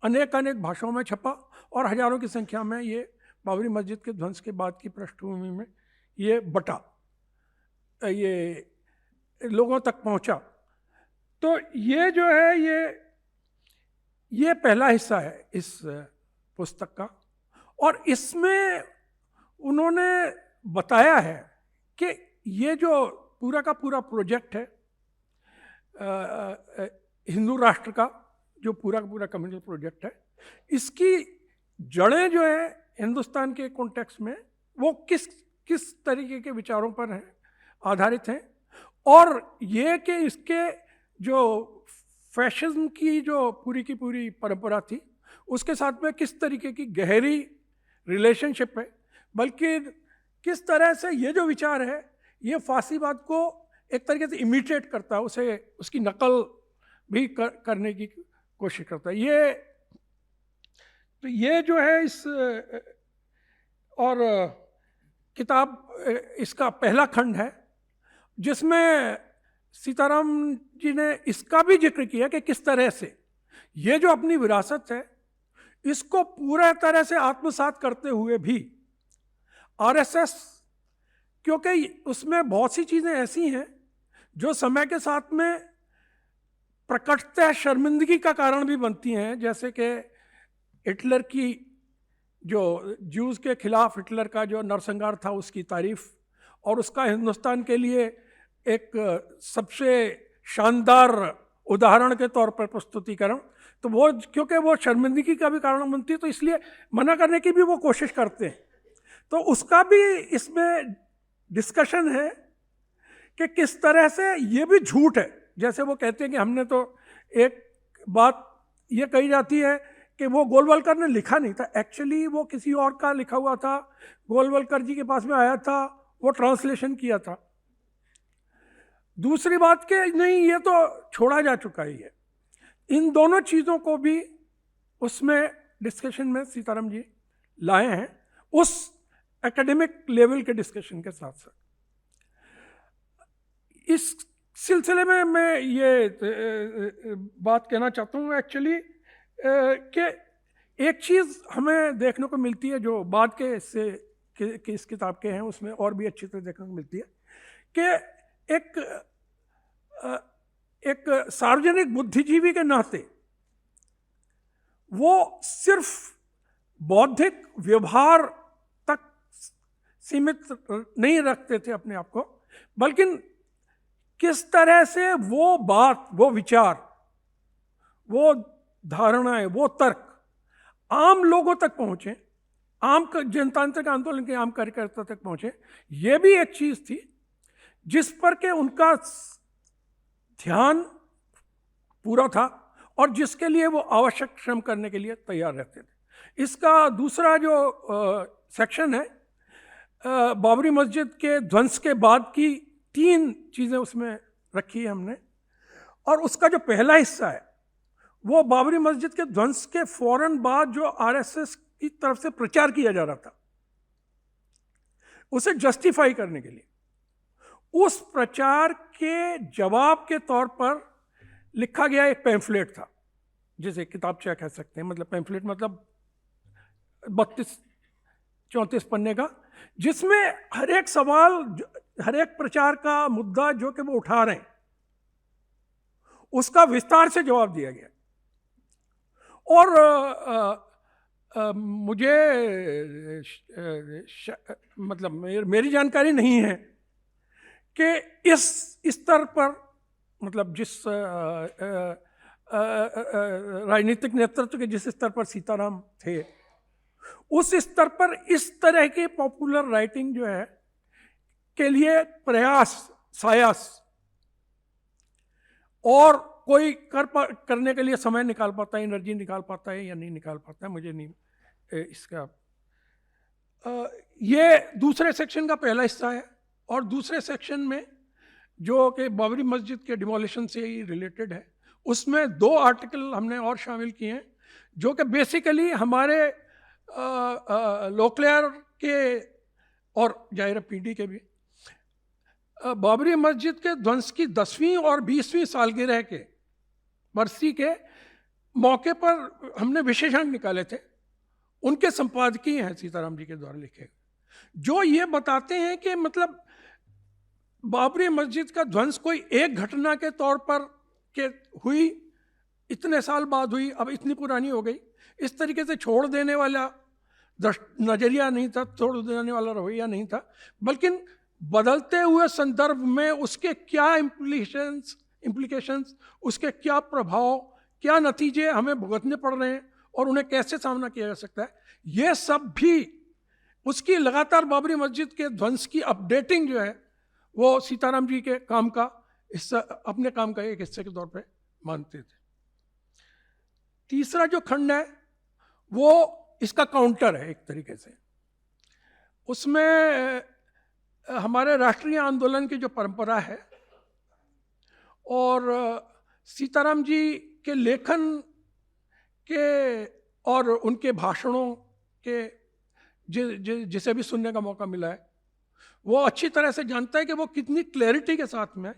अनेक भाषाओं में छपा, और हजारों की संख्या में ये बाबरी मस्जिद के ध्वंस के बाद की पृष्ठभूमि में ये बटा, ये लोगों तक पहुंचा। तो ये जो है ये पहला हिस्सा है इस पुस्तक का, और इसमें उन्होंने बताया है कि ये जो पूरा का पूरा प्रोजेक्ट है हिंदू राष्ट्र का, जो पूरा का पूरा कम्युनल प्रोजेक्ट है, इसकी जड़ें जो है हिंदुस्तान के कॉन्टेक्स्ट में वो किस तरीके के विचारों पर हैं, आधारित हैं, और ये कि इसके जो फैशिज्म की जो पूरी की पूरी परंपरा थी उसके साथ में किस तरीके की गहरी रिलेशनशिप है, बल्कि किस तरह से ये जो विचार है ये फासीवाद को एक तरीके से इमिटेट करता है, उसे उसकी नकल भी करने की कोशिश करता है। तो ये जो है इस और किताब इसका पहला खंड है, जिसमें सीताराम जी ने इसका भी जिक्र किया कि किस तरह से ये जो अपनी विरासत है इसको पूरा तरह से आत्मसात करते हुए भी आरएसएस, क्योंकि उसमें बहुत सी चीज़ें ऐसी हैं जो समय के साथ में प्रकटतः शर्मिंदगी का कारण भी बनती हैं, जैसे कि हिटलर की जो ज्यूज़ के खिलाफ हिटलर का जो नरसंहार था उसकी तारीफ, और उसका हिंदुस्तान के लिए एक सबसे शानदार उदाहरण के तौर पर प्रस्तुतिकरण, तो वो क्योंकि वो शर्मिंदगी का भी कारण बनती है तो इसलिए मना करने की भी वो कोशिश करते हैं। तो उसका भी इसमें डिस्कशन है कि किस तरह से ये भी झूठ है, जैसे वो कहते हैं कि हमने तो एक बात ये कही जाती है कि वो गोलवलकर ने लिखा नहीं था, एक्चुअली वो किसी और का लिखा हुआ था, गोलवलकर जी के पास में आया था, वो ट्रांसलेशन किया था। दूसरी बात कि नहीं, ये तो छोड़ा जा चुका ही है। इन दोनों चीज़ों को भी उसमें डिस्कशन में सीताराम जी लाए हैं, उस एकेडमिक लेवल के डिस्कशन के साथ साथ। इस सिलसिले में मैं ये बात कहना चाहता हूँ एक्चुअली कि एक चीज़ हमें देखने को मिलती है जो बाद के हिस्से के इस किताब के हैं उसमें और भी अच्छी तरह देखने को मिलती है कि एक सार्वजनिक बुद्धिजीवी के नाते वो सिर्फ बौद्धिक व्यवहार तक सीमित नहीं रखते थे अपने आप को, बल्कि किस तरह से वो बात, वो विचार, वो धारणाएं, वो तर्क आम लोगों तक पहुंचे, आम जनतांत्रिक आंदोलन के आम कार्यकर्ता तक पहुंचे। ये भी एक चीज थी जिस पर के उनका ध्यान पूरा था और जिसके लिए वो आवश्यक श्रम करने के लिए तैयार रहते थे। इसका दूसरा जो सेक्शन है बाबरी मस्जिद के ध्वंस के बाद की 3 चीज़ें उसमें रखी है हमने। और उसका जो पहला हिस्सा है वो बाबरी मस्जिद के ध्वंस के फौरन बाद जो आरएसएस की तरफ से प्रचार किया जा रहा था उसे जस्टिफाई करने के लिए, उस प्रचार के जवाब के तौर पर लिखा गया एक पैम्फलेट था, जिसे किताबचा कह सकते हैं, मतलब पैम्फलेट मतलब 32-34 पन्ने का, जिसमें हर एक सवाल, हर एक प्रचार का मुद्दा जो कि वो उठा रहे हैं उसका विस्तार से जवाब दिया गया। और मुझे मतलब मेरी जानकारी नहीं है कि इस स्तर पर, मतलब जिस राजनीतिक नेतृत्व के जिस स्तर पर सीताराम थे, उस स्तर पर इस तरह की पॉपुलर राइटिंग जो है के लिए सायास और कोई करने के लिए समय निकाल पाता है, एनर्जी निकाल पाता है या नहीं निकाल पाता है, मुझे नहीं इसका। ये दूसरे सेक्शन का पहला हिस्सा है। और दूसरे सेक्शन में जो कि बाबरी मस्जिद के डिमोलिशन से ही रिलेटेड है, उसमें 2 आर्टिकल हमने और शामिल किए हैं जो कि बेसिकली हमारे लोकलेयर के और जाहिर पीडी के भी बाबरी मस्जिद के ध्वंस की 10वीं और 20वीं सालगिरह के बरसी के मौके पर हमने विशेषांक निकाले थे, उनके संपादकीय हैं सीताराम जी के द्वारा लिखे, जो ये बताते हैं कि मतलब बाबरी मस्जिद का ध्वंस कोई एक घटना के तौर पर के हुई, इतने साल बाद हुई, अब इतनी पुरानी हो गई, इस तरीके से छोड़ देने वाला नजरिया नहीं था, छोड़ देने वाला रवैया नहीं था, बल्कि बदलते हुए संदर्भ में उसके क्या इम्प्लीकेशंस, उसके क्या प्रभाव, क्या नतीजे हमें भुगतने पड़ रहे हैं और उन्हें कैसे सामना किया जा सकता है, ये सब भी उसकी लगातार बाबरी मस्जिद के ध्वंस की अपडेटिंग जो है वो सीताराम जी के काम का हिस्सा, अपने काम का एक हिस्से के तौर पे मानते थे। तीसरा जो खंड है वो इसका काउंटर है एक तरीके से। उसमें हमारे राष्ट्रीय आंदोलन की जो परंपरा है और सीताराम जी के लेखन के और उनके भाषणों के जिसे भी सुनने का मौका मिला है, वो अच्छी तरह से जानता है कि वो कितनी क्लैरिटी के साथ में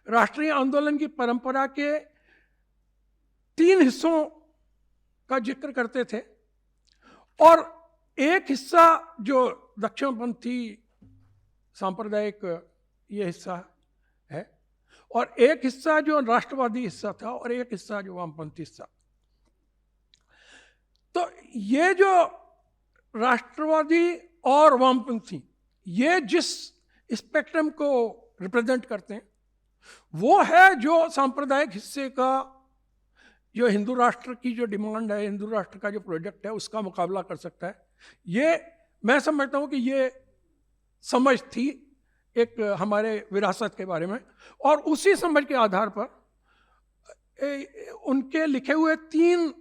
राष्ट्रीय आंदोलन की परंपरा के 3 हिस्सों का जिक्र करते थे। और एक हिस्सा जो दक्षिणपंथी सांप्रदायिक ये हिस्सा है, और एक हिस्सा जो राष्ट्रवादी हिस्सा था, और एक हिस्सा जो वामपंथी हिस्सा। तो ये जो राष्ट्रवादी और वामपंथी, ये जिस स्पेक्ट्रम को रिप्रेजेंट करते हैं, वो है जो सांप्रदायिक हिस्से का जो हिंदू राष्ट्र की जो डिमांड है, हिंदू राष्ट्र का जो प्रोजेक्ट है, उसका मुकाबला कर सकता है। ये मैं समझता हूँ कि ये समझ थी एक हमारे विरासत के बारे में, और उसी समझ के आधार पर उनके लिखे हुए 3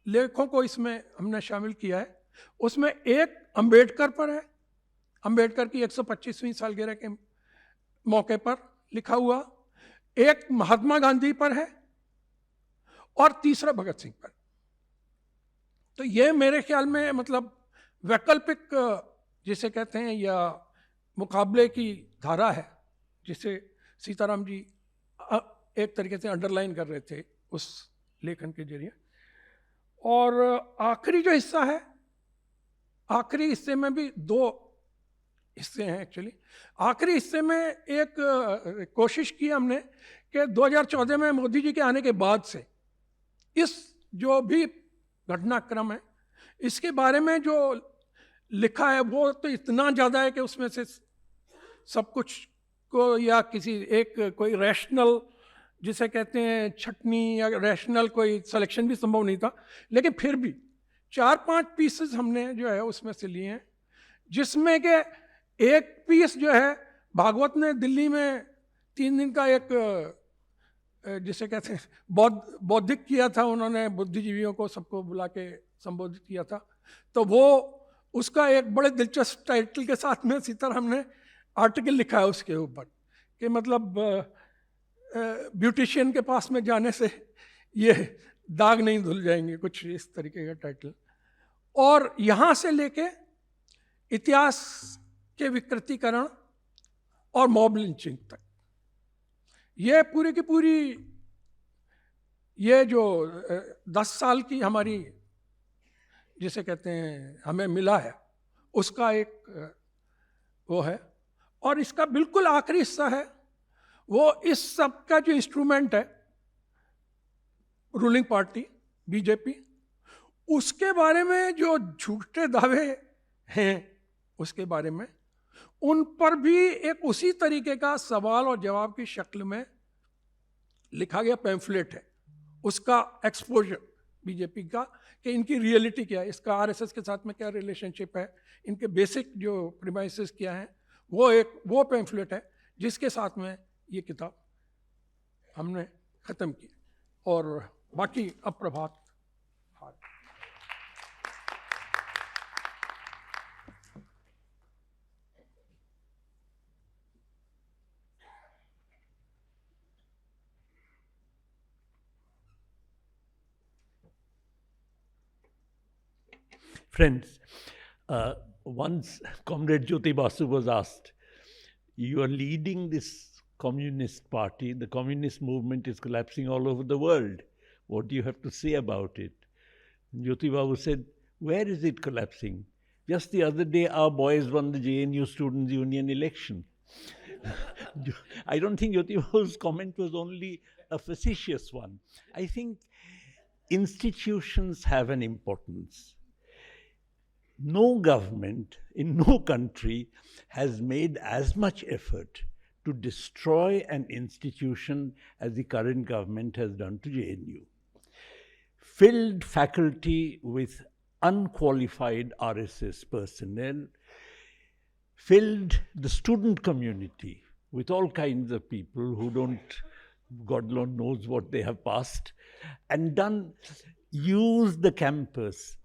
लेखों को इसमें हमने शामिल किया है। उसमें एक अंबेडकर पर है, अंबेडकर की 125वीं सालगिरह के मौके पर लिखा हुआ, एक महात्मा गांधी पर है, और तीसरा भगत सिंह पर। तो ये मेरे ख्याल में मतलब वैकल्पिक जिसे कहते हैं या मुकाबले की धारा है, जिसे सीताराम जी एक तरीके से अंडरलाइन कर रहे थे उस लेखन के जरिए। और आखिरी जो हिस्सा है, आखिरी हिस्से में भी 2 हिस्से हैं एक्चुअली। आखिरी हिस्से में एक कोशिश की हमने कि 2014 में मोदी जी के आने के बाद से इस जो भी घटनाक्रम है, इसके बारे में जो लिखा है वो तो इतना ज़्यादा है कि उसमें से सब कुछ को या किसी एक कोई रैशनल जिसे कहते हैं छटनी या रैशनल कोई सिलेक्शन भी संभव नहीं था। लेकिन फिर भी 4-5 पीसेस हमने जो है उसमें से लिए हैं, जिसमें के एक पीस जो है भागवत ने दिल्ली में 3 दिन का एक जिसे कहते हैं बौद्धिक किया था, उन्होंने बुद्धिजीवियों को सबको बुला के संबोधित किया था। तो वो उसका एक बड़े दिलचस्प टाइटल के साथ में सीताराम ने आर्टिकल लिखा है उसके ऊपर कि मतलब ब्यूटिशियन के पास में जाने से ये दाग नहीं धुल जाएंगे, कुछ इस तरीके का टाइटल। और यहाँ से लेके इतिहास के विकृतीकरण और मॉब लिंचिंग तक, ये पूरी की पूरी ये जो 10 साल की हमारी जिसे कहते हैं हमें मिला है, उसका एक वो है। और इसका बिल्कुल आखिरी हिस्सा है वो इस सब का जो इंस्ट्रूमेंट है रूलिंग पार्टी बीजेपी, उसके बारे में जो झूठे दावे हैं उसके बारे में, उन पर भी एक उसी तरीके का सवाल और जवाब की शक्ल में लिखा गया पैम्फलेट है, उसका एक्सपोजर बीजेपी का कि इनकी रियलिटी क्या है, इसका आरएसएस के साथ में क्या रिलेशनशिप है, इनके बेसिक जो प्रीमाइसेस क्या हैं, वो पैम्फलेट है जिसके साथ में ये किताब हमने ख़त्म की। और बाकी अब प्रभात। Friends, once Comrade Jyoti Basu was asked, you are leading this communist party, the communist movement is collapsing all over the world. What do you have to say about it? Jyoti Babu said, where is it collapsing? Just the other day, our boys won the JNU Students' Union election. I don't think Jyoti Babu's comment was only a facetious one. I think institutions have an importance. No government in no country has made as much effort to destroy an institution as the current government has done to JNU. Filled faculty with unqualified RSS personnel, filled the student community with all kinds of people who don't, God Lord knows what they have passed, and used the campus,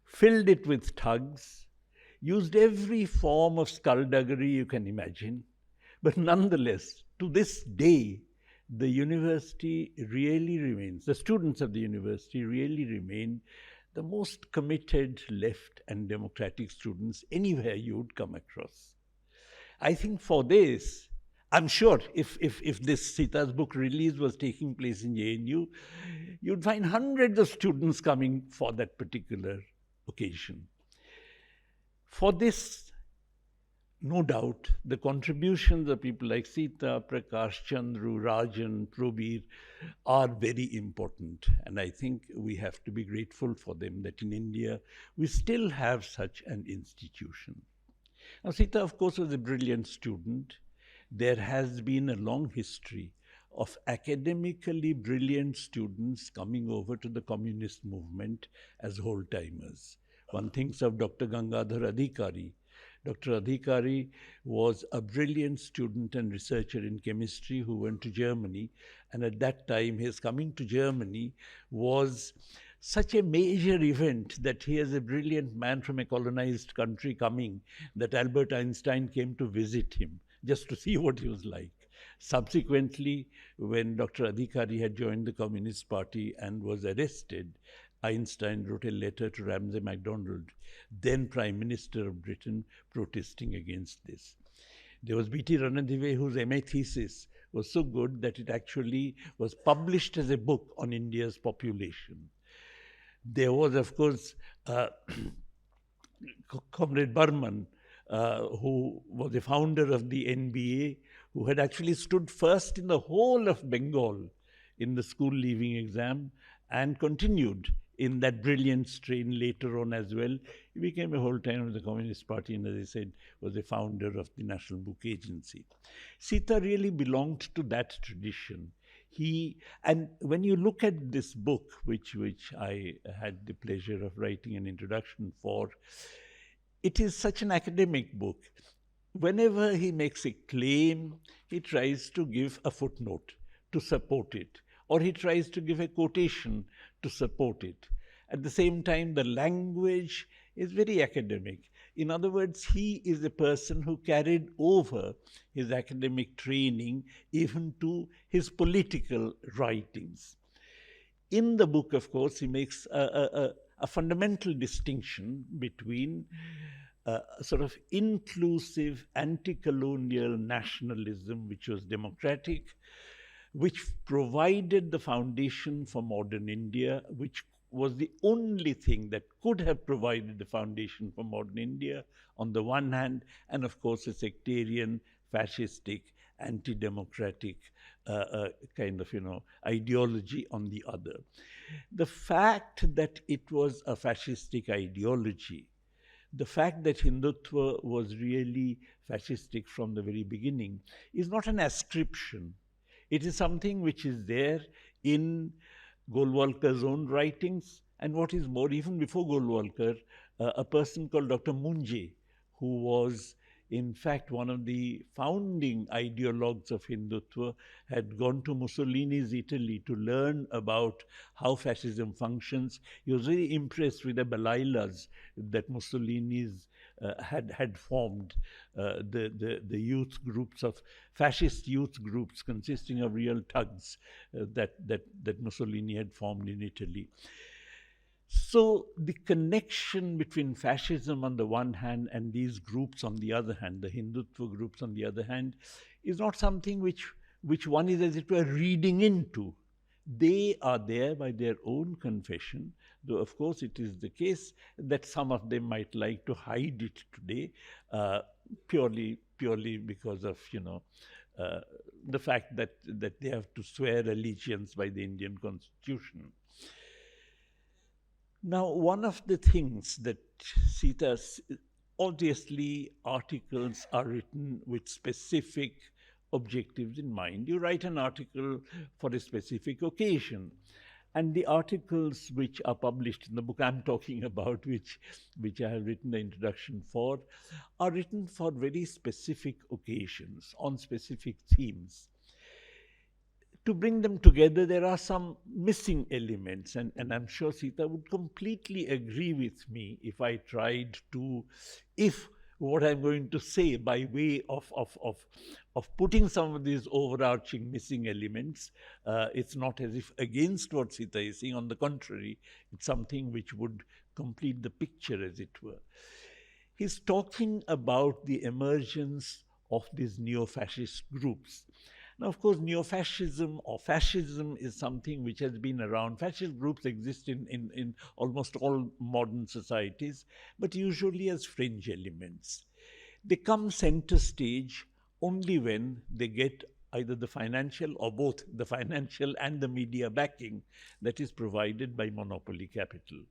filled it with thugs, used every form of skullduggery you can imagine. But nonetheless, to this day, the university really remains, the students of the university really remain the most committed left and democratic students anywhere you would come across. I think for this, I'm sure if this Sita's book release was taking place in JNU, you'd find hundreds of students coming for that particular occasion. For this, no doubt, the contributions of people like Sita, Prakash, Chandru, Rajan, Probir are very important. And I think we have to be grateful for them that in India, we still have such an institution. Now, Sita, of course, was a brilliant student. There has been a long history of academically brilliant students coming over to the communist movement as whole-timers. One thinks of Dr. Gangadhar Adhikari. Dr. Adhikari was a brilliant student and researcher in chemistry who went to Germany, and at that time his coming to Germany was such a major event that he, as a brilliant man from a colonized country coming, that Albert Einstein came to visit him just to see what he was like. Subsequently, when Dr. Adhikari had joined the Communist Party and was arrested, Einstein wrote a letter to Ramsay MacDonald, then Prime Minister of Britain, protesting against this. There was B.T. Ranadive, whose MA thesis was so good that it actually was published as a book on India's population. There was, of course, Comrade Burman, who was the founder of the NBA, who had actually stood first in the whole of Bengal in the school leaving exam and continued in that brilliant strain later on as well. He became a whole-timer of the Communist Party and, as I said, was a founder of the National Book Agency. Sita really belonged to that tradition. And when you look at this book, which I had the pleasure of writing an introduction for, it is such an academic book. Whenever he makes a claim, he tries to give a footnote to support it, or he tries to give a quotation to support it. At the same time, the language is very academic. In other words, he is a person who carried over his academic training even to his political writings. In the book, of course, he makes a fundamental distinction between sort of inclusive anti-colonial nationalism, which was democratic, which provided the foundation for modern India, which was the only thing that could have provided the foundation for modern India on the one hand, and of course a sectarian, fascistic, anti-democratic kind of, ideology on the other. The fact that it was a fascistic ideology, the fact that Hindutva was really fascistic from the very beginning is not an ascription. It is something which is there in Golwalkar's own writings, and what is more, even before Golwalkar, a person called Dr. Munje, who was in fact one of the founding ideologues of Hindutva, had gone to Mussolini's Italy to learn about how fascism functions. He was very impressed with the Balailas that Mussolini's had formed, the youth groups of fascist youth groups consisting of real thugs that Mussolini had formed in Italy. So the connection between fascism on the one hand and these groups on the other hand, the Hindutva groups on the other hand, is not something which one is, as it were, reading into. They are there by their own confession, though of course it is the case that some of them might like to hide it today, purely because of the fact that they have to swear allegiance by the Indian Constitution. Now, one of the things that Sita's, obviously articles are written with specific objectives in mind. You write an article for a specific occasion, and the articles which are published in the book I'm talking about, which I have written the introduction for, are written for very specific occasions, on specific themes. To bring them together, there are some missing elements, and I'm sure Sita would completely agree with me if I tried to, if what I'm going to say by way of putting some of these overarching missing elements, it's not as if against what Sita is saying. On the contrary, it's something which would complete the picture, as it were. He's talking about the emergence of these neo-fascist groups. Now, of course, neo-fascism or fascism is something which has been around. Fascist groups exist in almost all modern societies, but usually as fringe elements. They come center stage only when they get either the financial or both the financial and the media backing that is provided by monopoly capital.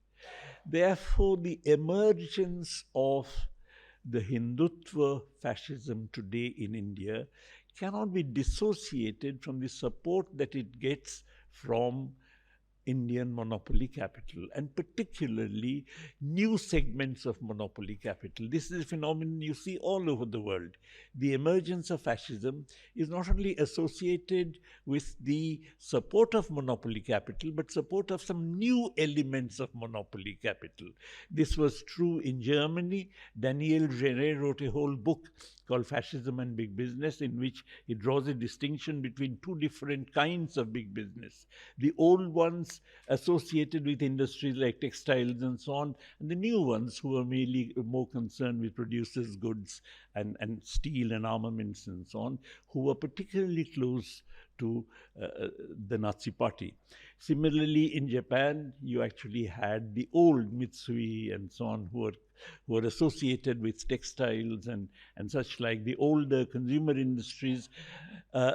Therefore, the emergence of the Hindutva fascism today in India cannot be dissociated from the support that it gets from Indian monopoly capital, and particularly new segments of monopoly capital. This is a phenomenon you see all over the world. The emergence of fascism is not only associated with the support of monopoly capital, but support of some new elements of monopoly capital. This was true in Germany. Daniel Genet wrote a whole book called Fascism and Big Business, in which he draws a distinction between two different kinds of big business. The old ones associated with industries like textiles and so on, and the new ones who are mainly more concerned with producers' goods and steel and armaments and so on, who were particularly close to the Nazi party. Similarly, in Japan, you actually had the old Mitsui and so on, who were associated with textiles and such like, the older consumer industries,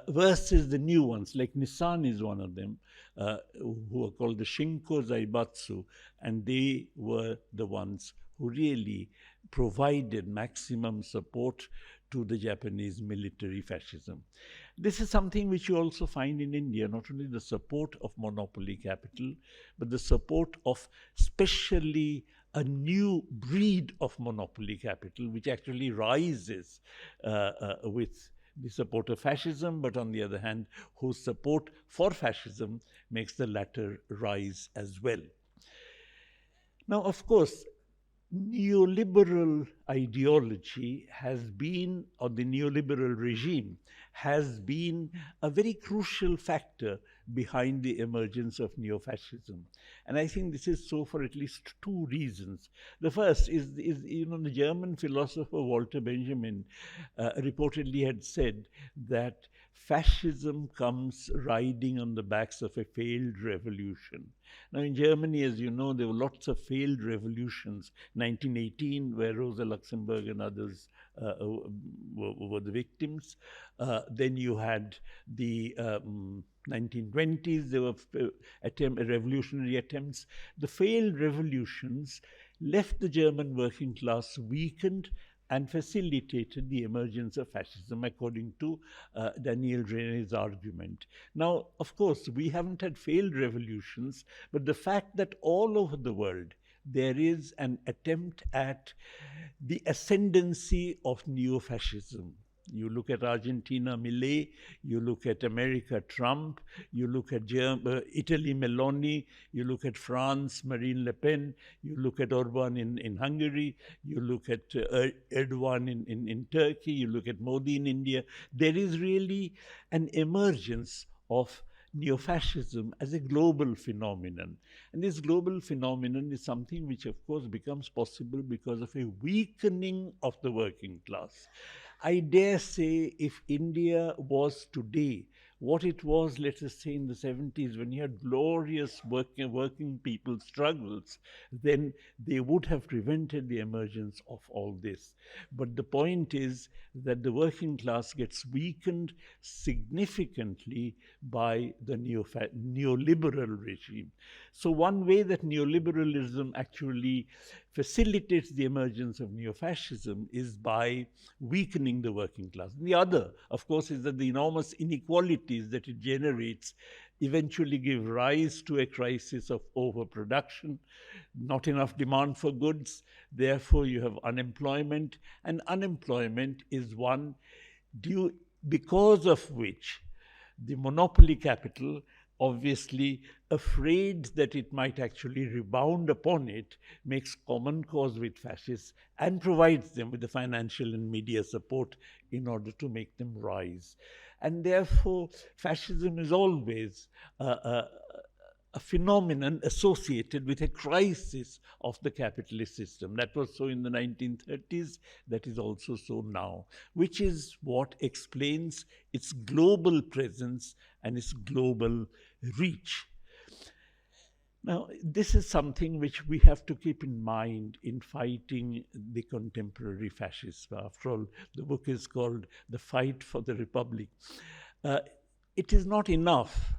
versus the new ones, like Nissan is one of them, who are called the Shinko Zaibatsu, and they were the ones who really provided maximum support to the Japanese military fascism. This is something which you also find in India, not only the support of monopoly capital, but the support of specially a new breed of monopoly capital, which actually rises with the support of fascism, but on the other hand, whose support for fascism makes the latter rise as well. Now, of course, neoliberal ideology has been, or the neoliberal regime has been, a very crucial factor behind the emergence of neo-fascism. And I think this is so for at least two reasons. The first is the German philosopher Walter Benjamin reportedly had said that fascism comes riding on the backs of a failed revolution. Now, in Germany, as you know, there were lots of failed revolutions. 1918, where Rosa Luxemburg and others were the victims. Then you had the 1920s, there were revolutionary attempts. The failed revolutions left the German working class weakened and facilitated the emergence of fascism, according to Daniel René's argument. Now, of course, we haven't had failed revolutions, but the fact that all over the world there is an attempt at the ascendancy of neo-fascism. You look at Argentina, Milei, you look at America, Trump, you look at Italy, Meloni, you look at France, Marine Le Pen, you look at Orban in Hungary, you look at Erdogan in Turkey, you look at Modi in India. There is really an emergence of neo-fascism as a global phenomenon. And this global phenomenon is something which, of course, becomes possible because of a weakening of the working class. I dare say if India was today what it was, let us say, in the 70s, when you had glorious working people struggles, then they would have prevented the emergence of all this. But the point is that the working class gets weakened significantly by the neoliberal regime. So one way that neoliberalism actually facilitates the emergence of neo-fascism is by weakening the working class. And the other, of course, is that the enormous inequalities that it generates eventually give rise to a crisis of overproduction, not enough demand for goods, therefore you have unemployment, and unemployment is one because of which the monopoly capital, obviously afraid that it might actually rebound upon it, makes common cause with fascists and provides them with the financial and media support in order to make them rise. And therefore, fascism is always a phenomenon associated with a crisis of the capitalist system. That was so in the 1930s, that is also so now, which is what explains its global presence and its global reach. Now, this is something which we have to keep in mind in fighting the contemporary fascists. After all, the book is called The Fight for the Republic. It is not enough,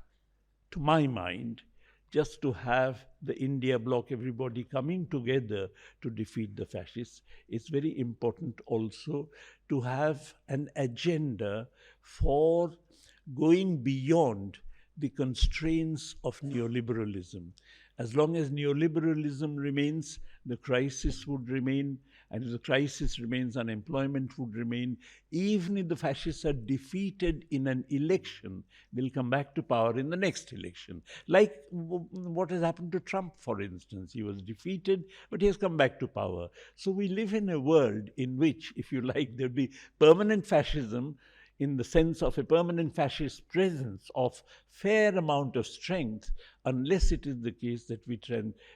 to my mind, just to have the India bloc, everybody coming together to defeat the fascists. It's very important also to have an agenda for going beyond the constraints of neoliberalism. As long as neoliberalism remains, the crisis would remain, and if the crisis remains, unemployment would remain. Even if the fascists are defeated in an election, they'll come back to power in the next election. Like what has happened to Trump, for instance. He was defeated, but he has come back to power. So we live in a world in which, if you like, there'll be permanent fascism, in the sense of a permanent fascist presence of fair amount of strength, unless it is the case that we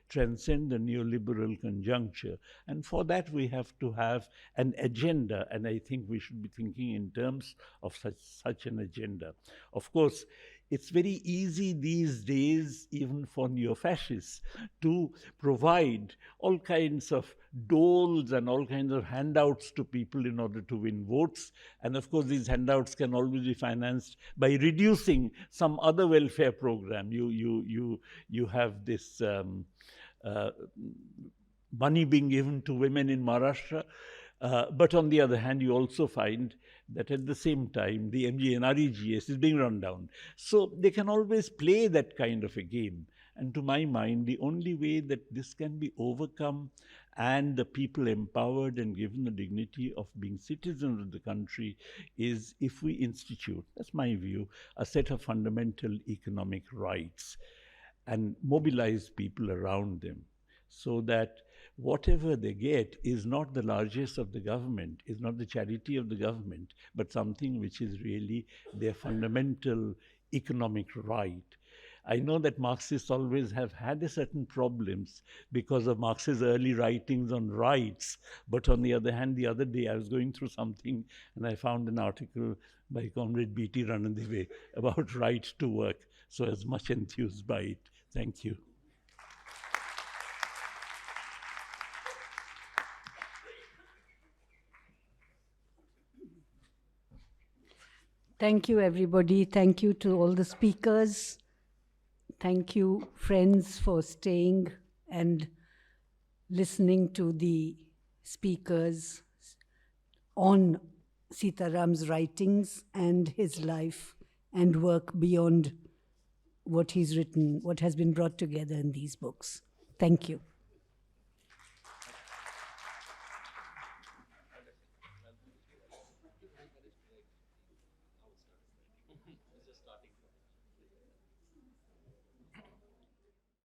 transcend the neoliberal conjuncture. And for that we have to have an agenda, and I think we should be thinking in terms of such an agenda. Of course, it's very easy these days, even for neo-fascists, to provide all kinds of doles and all kinds of handouts to people in order to win votes. And of course, these handouts can always be financed by reducing some other welfare program. You have this money being given to women in Maharashtra. But on the other hand, you also find that at the same time, the MGNREGS is being run down. So they can always play that kind of a game. And to my mind, the only way that this can be overcome and the people empowered and given the dignity of being citizens of the country is if we institute, that's my view, a set of fundamental economic rights and mobilize people around them. so that whatever they get is not the largesse of the government, is not the charity of the government, but something which is really their fundamental economic right. I know that Marxists always have had a certain problems because of Marx's early writings on rights. But on the other hand, the other day I was going through something and I found an article by Comrade B.T. Ranadive about right to work. So I was much enthused by it. Thank you. Thank you, everybody. Thank you to all the speakers. Thank you, friends, for staying and listening to the speakers on Sitaram's writings and his life and work beyond what he's written, what has been brought together in these books. Thank you.